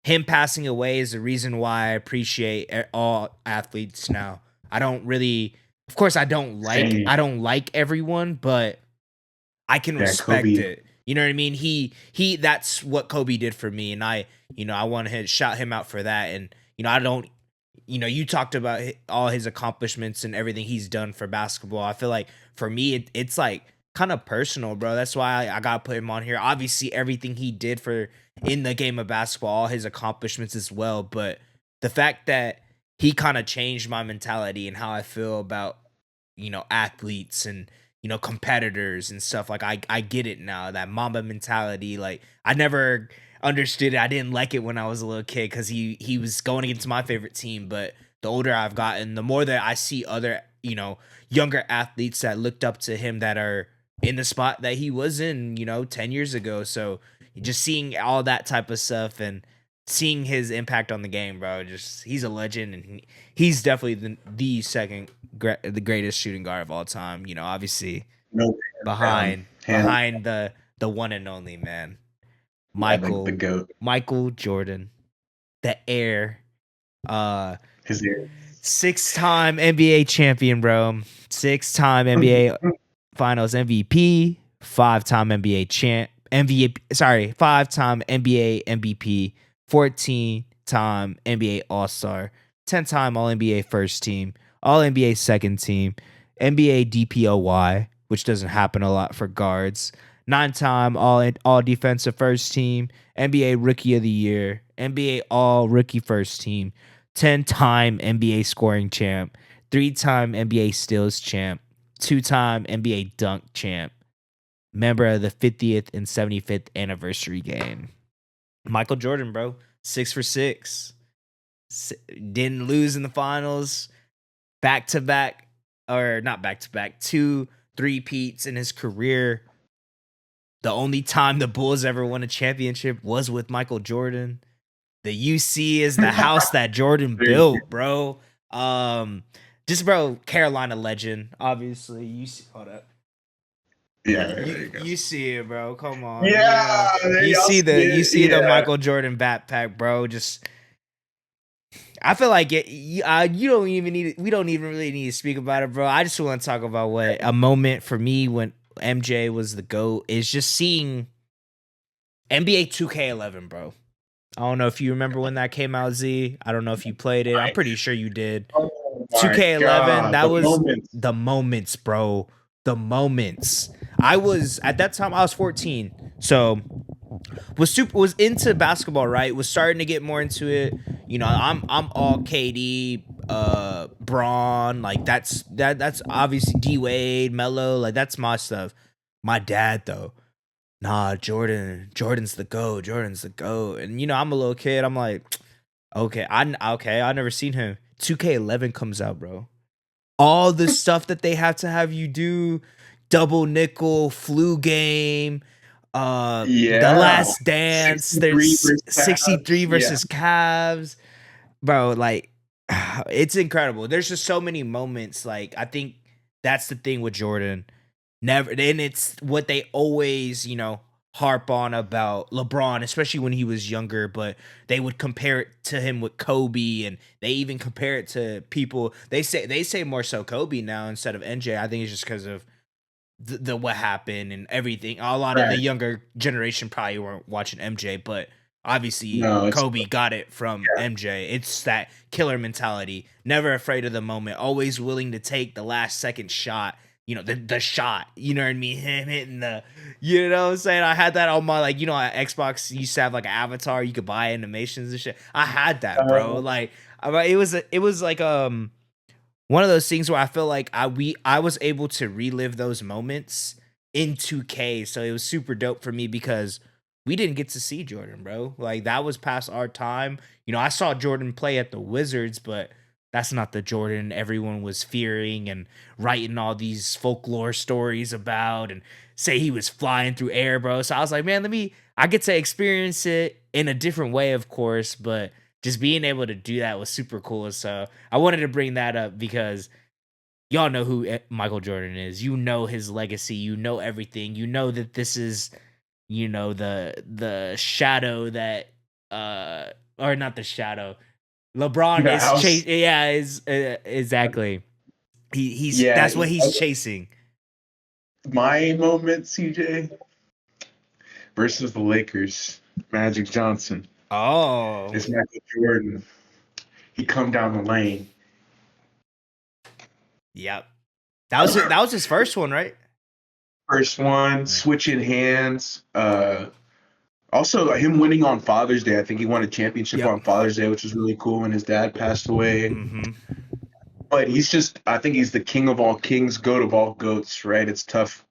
him passing away is the reason why I appreciate all athletes now. I don't really, of course, Same. I don't like everyone, but I can Yeah, respect Kobe. it. You know what I mean? He that's what Kobe did for me, and I want to shout him out for that. And I don't you talked about all his accomplishments and everything he's done for basketball. I feel like for me it's like kind of personal, bro. That's why I got to put him on here. Obviously everything he did for in the game of basketball, all his accomplishments as well, but the fact that he kind of changed my mentality and how I feel about athletes and competitors and stuff. Like I get it now, that Mamba mentality. Like I never understood it. I didn't like it when I was a little kid because he was going against my favorite team. But the older I've gotten, the more that I see other younger athletes that looked up to him that are in the spot that he was in 10 years ago. So just seeing all that type of stuff and seeing his impact on the game, bro, just he's a legend, and he's definitely the second the greatest shooting guard of all time. Obviously No, down. Hands. behind the one and only man, Yeah, the Michael GOAT. Michael Jordan, the heir, uh, His ear. 6-time NBA champion, bro, 6-time NBA Finals MVP, 5-time NBA champ, MVP, sorry, 5-time NBA MVP, 14-time NBA All-Star, 10-time All-NBA first team, All-NBA second team, NBA DPOY, which doesn't happen a lot for guards, 9-time All Defensive first team, NBA Rookie of the Year, NBA All Rookie first team, 10-time NBA scoring champ, 3-time NBA steals champ, 2-time NBA dunk champ, member of the 50th and 75th anniversary game. Michael Jordan, bro, 6 for 6. Didn't lose in the finals. Back to back, or not back to back, 2 3-peats in his career. The only time the Bulls ever won a championship was with Michael Jordan. The UC is the house that Jordan built, bro. Just bro, Carolina legend. Obviously, you see. Hold up. Yeah, there you go. You see it, bro. Come on. Yeah, there You see the yeah. Michael Jordan backpack, bro. Just I feel like it. You don't even need. We don't even really need to speak about it, bro. I just want to talk about what a moment for me when MJ was the GOAT is just seeing NBA 2K11, bro. I don't know if you remember when that came out, Z. I don't know if you played it. I'm pretty sure you did. Oh my 2K11, God, that the was moments. the moments, bro. The moments. I was at that time I was 14. So was into basketball, right? Was starting to get more into it. You know, I'm all KD, Braun, like that's obviously D Wade, Melo, like that's my stuff. My dad though, nah, Jordan's the GOAT, Jordan's the GOAT. And you know, I'm a little kid. I'm like, okay, I never seen him. 2K11 comes out, bro. All the stuff that they have to have you do, double nickel, flu game, the Yeah, last dance, 63 there's versus 63 Cavs. Yeah, versus Cavs. Bro, like it's incredible. There's just so many moments. Like, I think that's the thing with Jordan. Never, and it's what they always, you know, harp on about LeBron, especially when he was younger, but they would compare it to him with Kobe, and they even compare it to people. They say more so Kobe now instead of NJ. I think it's just because of the what happened and everything. A lot of the right. younger generation probably weren't watching MJ, but obviously No, it's Kobe got it from yeah. MJ. It's that killer mentality, never afraid of the moment, always willing to take the last second shot. You know, the shot, you know what I mean? Him hitting the, you know what I'm saying? I had that on my, like, you know, at Xbox used to have like an avatar, you could buy animations and shit. I had that, bro. Uh, Like, it was like, one of those things where I feel like I was able to relive those moments in 2K. So it was super dope for me because we didn't get to see Jordan, bro. Like that was past our time. You know, I saw Jordan play at the Wizards, but that's not the Jordan everyone was fearing and writing all these folklore stories about and say he was flying through air, bro. So I was like, man, I get to experience it in a different way, of course, but just being able to do that was super cool. So I wanted to bring that up because y'all know who Michael Jordan is. You know his legacy. You know everything. You know that this is, you know, the shadow that or not the shadow. LeBron the is house. chase. Yeah, is exactly. He's Yeah, that's what he's chasing. my moment, CJ versus the Lakers. Magic Johnson. Oh, It's Michael Jordan. He come down the lane. yep. That was his first one, right? First one, Yeah. switching hands. Also, him winning on Father's Day. I think he won a championship Yep. on Father's Day, which was really cool when his dad passed away. Mm-hmm. But I think he's the king of all kings, goat of all goats, right? It's tough.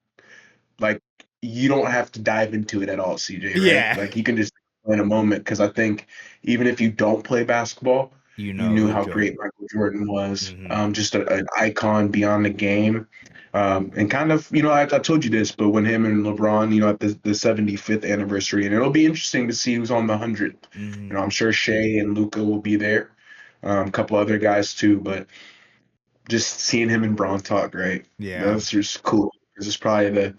Like, you don't have to dive into it at all, CJ, right? Yeah. Like, you can just in a moment because I think even if you don't play basketball, You you know knew who how Jordan. great Michael Jordan was. Mm-hmm. Just an icon beyond the game. And kind of, I told you this, but when him and LeBron, at the 75th anniversary, and it'll be interesting to see who's on the 100th. Mm-hmm. I'm sure Shea and Luca will be there, a couple other guys too, but just seeing him and Braun talk, right? Yeah. That's just cool. This is probably the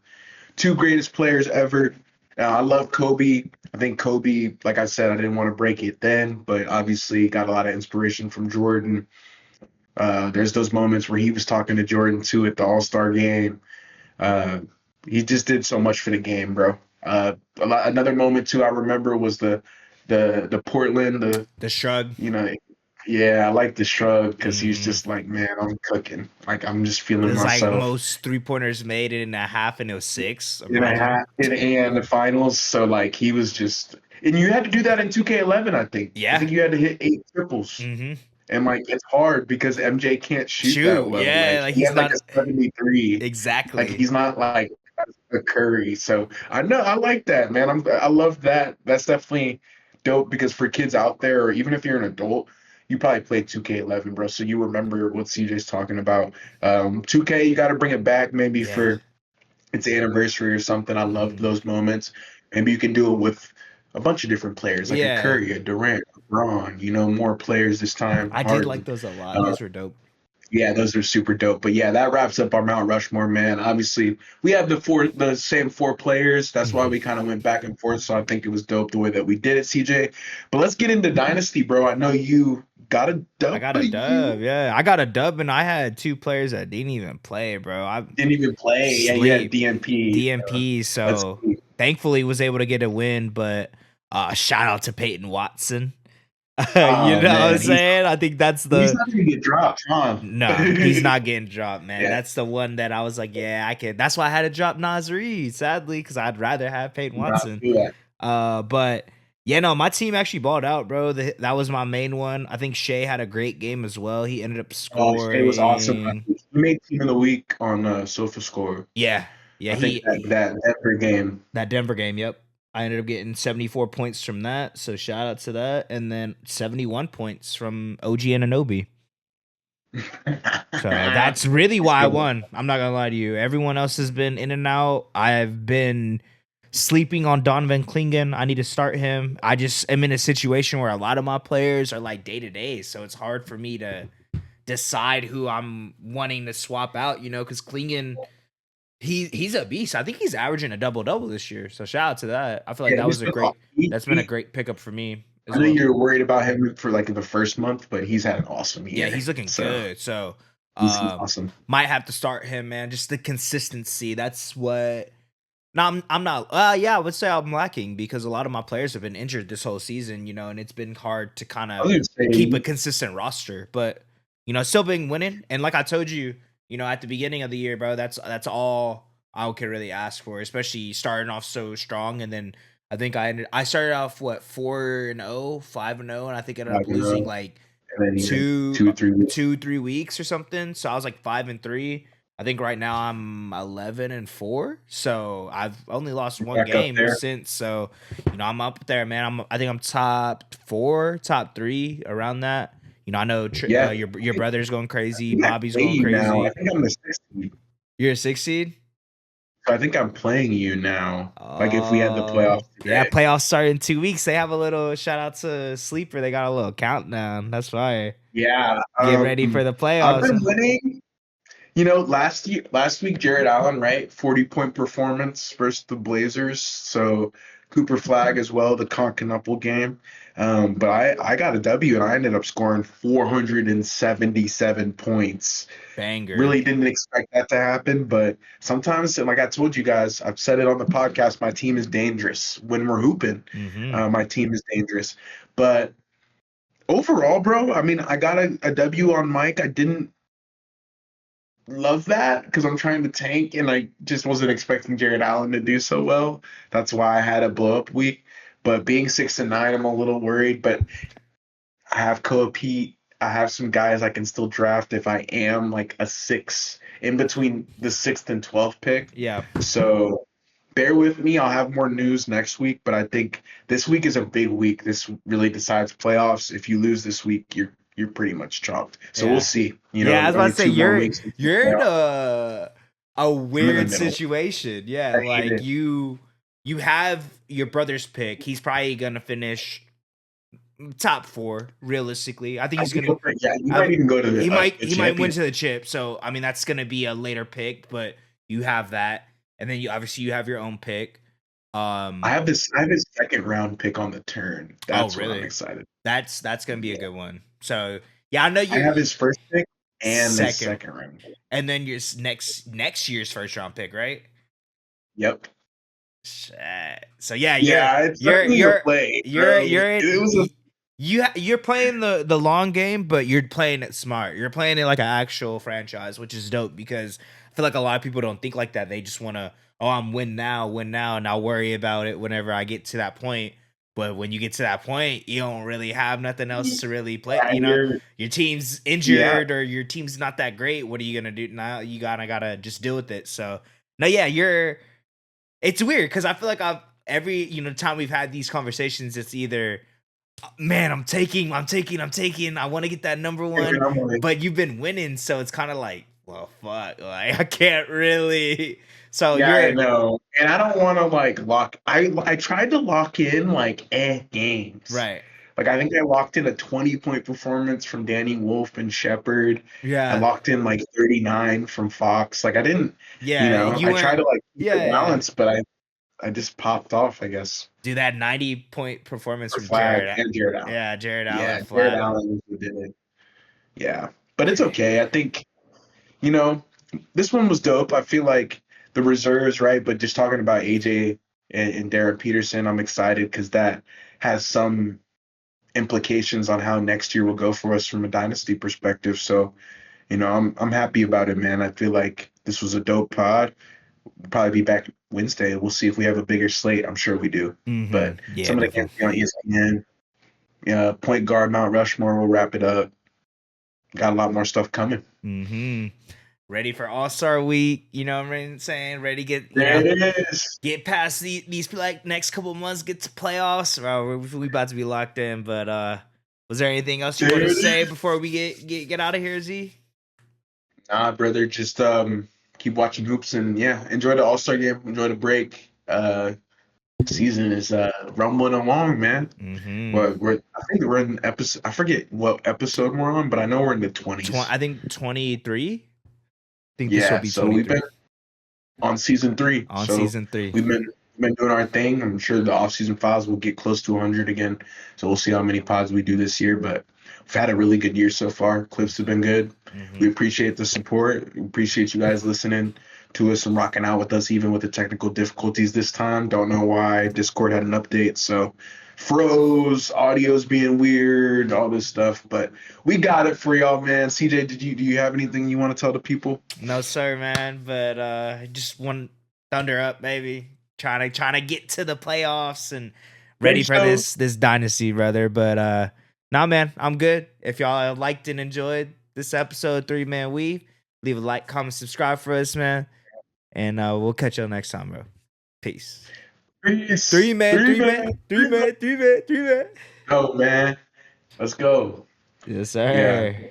two greatest players ever. I love Kobe. I think Kobe, like I said, I didn't want to break it then, but obviously got a lot of inspiration from Jordan. There's those moments where he was talking to Jordan too at the All-Star game. Uh, he just did so much for the game, bro. Another moment too I remember was the Portland, The shrug. you know, yeah, I like the shrug because he's Hmm. just like, man, I'm cooking. Like I'm just feeling It's like myself. most 3-pointers made in a half, and it was 6. In a Imagine. half in the finals. So like he was just, and you had to do that in 2K11. I think. I Yeah. think you had to hit 8 triples, Hmm. and like it's hard because MJ can't shoot that Shoot. well. Yeah. Like Like he he's has like not a 73. Like exactly. he's not like a Curry. So I know I like that, man. I love that. That's definitely dope because for kids out there, or even if you're an adult. You probably played 2K11, bro. So you remember what CJ's talking about. 2K, you got to bring it back maybe Yeah. for its anniversary or something. I loved Hmm. those moments. Maybe you can do it with a bunch of different players, like a Yeah. Curry, a Durant, LeBron. More players this time. I did like Harden. those a lot. Uh, Those were dope. yeah, those are super dope. But yeah, that wraps up our Mount Rushmore, man. Obviously, we have the same four players. That's why Mhm. we kind of went back and forth. So I think it was dope the way that we did it, CJ. But let's get into Dynasty, bro. I know you got a I got a W. dub. Yeah, I got a dub, and I had 2 players that didn't even play, bro. I Didn't even play. Yeah, you had sleep DNP. DMP, Let's so see. thankfully was able to get a win. But shout out to Peyton Watson. You Oh know what I'm man, saying? I think that's he's the not gonna get dropped, huh? no, he's not getting dropped, man. Yeah, That's the one that I was like, yeah, I can. That's why I had to drop Nas Reed, sadly, because I'd rather have Peyton not Watson. do that. But yeah, no, my team actually balled out, bro. That was my main one. I think Shea had a great game as well. He ended up Oh, Shea was awesome. scoring. He made Team of the Week on SofaScore. Yeah, yeah. I think that Denver game. That Denver game. Yep, I ended up getting 74 points from that. So shout out to that, and then 71 points from OG Ananobi. So that's really why I So, won. I'm not gonna lie to you. Everyone else has been in and out. I've been sleeping on Donovan Klingen. I need to start him. I just am in a situation where a lot of my players are like day to day, so it's hard for me to decide who I'm wanting to swap out. Because Klingen, he's a beast. I think he's averaging a double double this year. So shout out to that. I feel like yeah, that he's was a been great. he, That's been a he, great pickup for me I as know well. you're worried about him for like the first month, but he's had an awesome Yeah, year. he's looking So good. So, he's awesome. might have to start him, man. Just the consistency. That's what. No, I'm not. Yeah, I would say I'm lacking because a lot of my players have been injured this whole season, and it's been hard to kind I of was gonna keep a say, consistent roster. But still been winning, and like I told you, at the beginning of the year, bro, that's all I could really ask for, especially starting off so strong, and then I think I started off what 4-0, 5-0, and I think I ended like, up losing like and then he had two, 2 3 weeks. 2-3 weeks or something. So I was like 5-3. I think right now I'm 11-4. So I've only lost one Back up game there. since. So I'm up there, man. I think I'm top 4, top 3 around that. I know Yeah, your brother's going I crazy. think I Bobby's play going you now. I crazy. think I'm the 60. You're a 6 seed. So I think I'm playing you now. Like if we had the Oh playoffs yeah, today. playoffs start in 2 weeks. They have a little shout out to Sleeper. They got a little countdown. That's why. Yeah. Get ready for the I've playoffs. been winning. Last week, Jared Allen, right? 40-point performance versus the Blazers. So Cooper Flag as well, the Constantinople game. But I got a W and I ended up scoring 477 points. Banger. Really didn't expect that to happen, but sometimes, like I told you guys, I've said it on the podcast, my team is dangerous when we're hooping. Hmm. My team is dangerous. But overall, bro, I mean, I got a W on Mike. I didn't love that because I'm trying to tank and I just wasn't expecting Jared Allen to do so well. That's why I had a blow up week. But being 6-9, I'm a little worried. But I have Koa Pete. I have some guys I can still draft if I am like a 6 in between the 6th and 12th pick. Yeah. So bear with me. I'll have more news next week, but I think this week is a big week. This really decides playoffs. If you lose this week, you're pretty much chalked. So we'll Yeah. see. Yeah, I was about Only to say 2 more weeks. you're in a I'm in the weird middle. situation. Yeah, I hate like it. you have your brother's pick. He's probably gonna finish top 4 realistically. I think I he's think gonna. yeah, you I, might even go to he might the he might win champion. to the chip. So I mean that's gonna be a later pick, but you have that, and then you have your own pick. I Um. have this. I have his second round pick on the turn. Oh That's what I'm really? excited. That's gonna be a Yeah. good one. So yeah, I know I have his first pick and his second, second round pick. and then your next year's first round pick, right? Yep. Shit. So yeah, Yeah, it's you're definitely a you're play, you're bro. you're It was a you're playing the long game, but you're playing it smart. You're playing it like an actual franchise, which is dope because I feel like a lot of people don't think like that. They just want to, oh, I'm win now, and I'll worry about it whenever I get to that point. But when you get to that point, you don't really have nothing else to really play. yeah, You know, your team's yeah, injured or your team's not that great. What are you gonna do now? You gotta just deal with it. So no, yeah, you're it's weird because I feel like I've every time we've had these conversations, it's either man, I'm taking. I want to get that number one, and I'm like, but you've been winning, so it's kind of like, well, fuck, like I can't really. So yeah, I you're know. And I don't want to like lock. I tried to lock in like games. right, Like I think I locked in a 20-point performance from Danny Wolf and Shepard. I yeah, locked in like 39 from Fox. Like I didn't, yeah. You I went, tried to like keep yeah, it yeah. balanced, but I just popped off, I guess. Do that 90-point performance For from Flag Jared. and Jared Allen. Yeah, Jared Yeah, Allen Jared flat. Allen was who did it. Yeah. But it's okay. I think, you know, this one was dope. I feel like the reserves, right? But just talking about AJ and Darren Peterson, I'm excited because that has some implications on how next year will go for us from a dynasty perspective. So, I'm happy about it, man. I feel like this was a dope pod. We'll probably be back Wednesday. We'll see if we have a bigger slate. I'm sure we do. Mm-hmm. But Yeah, some of the games definitely. will be on ESPN. Yeah, point guard Mount Rushmore will wrap it up. Got a lot more stuff coming. Mm-hmm. Ready for All Star Week? You know what I'm saying? Ready to get There it is. get past these like next couple months, get to playoffs. We about to be locked in. But was there anything else you want There to it say is. before we get out of here, Z? Nah, brother, just keep watching hoops and yeah, enjoy the All-Star game, enjoy the break. Season is rumbling along, man. Mm-hmm. We're I think we're in episode I forget what episode we're on, but I know we're in the 20s. I think 23. I think this will Yeah, be so we've been 23 on season 3. on So season 3. we've been doing our thing. I'm sure the off-season files will get close to 100 again. So we'll see how many pods we do this year, but we've had a really good year so far. Clips have been good. Mm-hmm. We appreciate the support. We appreciate you guys listening to us and rocking out with us, even with the technical difficulties this time. Don't know why. Discord had an update, so froze, audio's being weird, all this stuff. But we got it for y'all, man. CJ, do you have anything you want to tell the people? No, sir, man. But just one thunder up, baby. Trying to get to the playoffs and ready Thanks, for though. this dynasty, brother. But nah, man, I'm good. If y'all liked and enjoyed this episode, 3-Man Weave, leave a like, comment, subscribe for us, man. And we'll catch y'all next time, bro. Peace. Peace. 3-Man, Three 3-Man, man. 3-Man, 3-Man, 3-Man. Go, man. Let's go. Yes, Yeah. sir.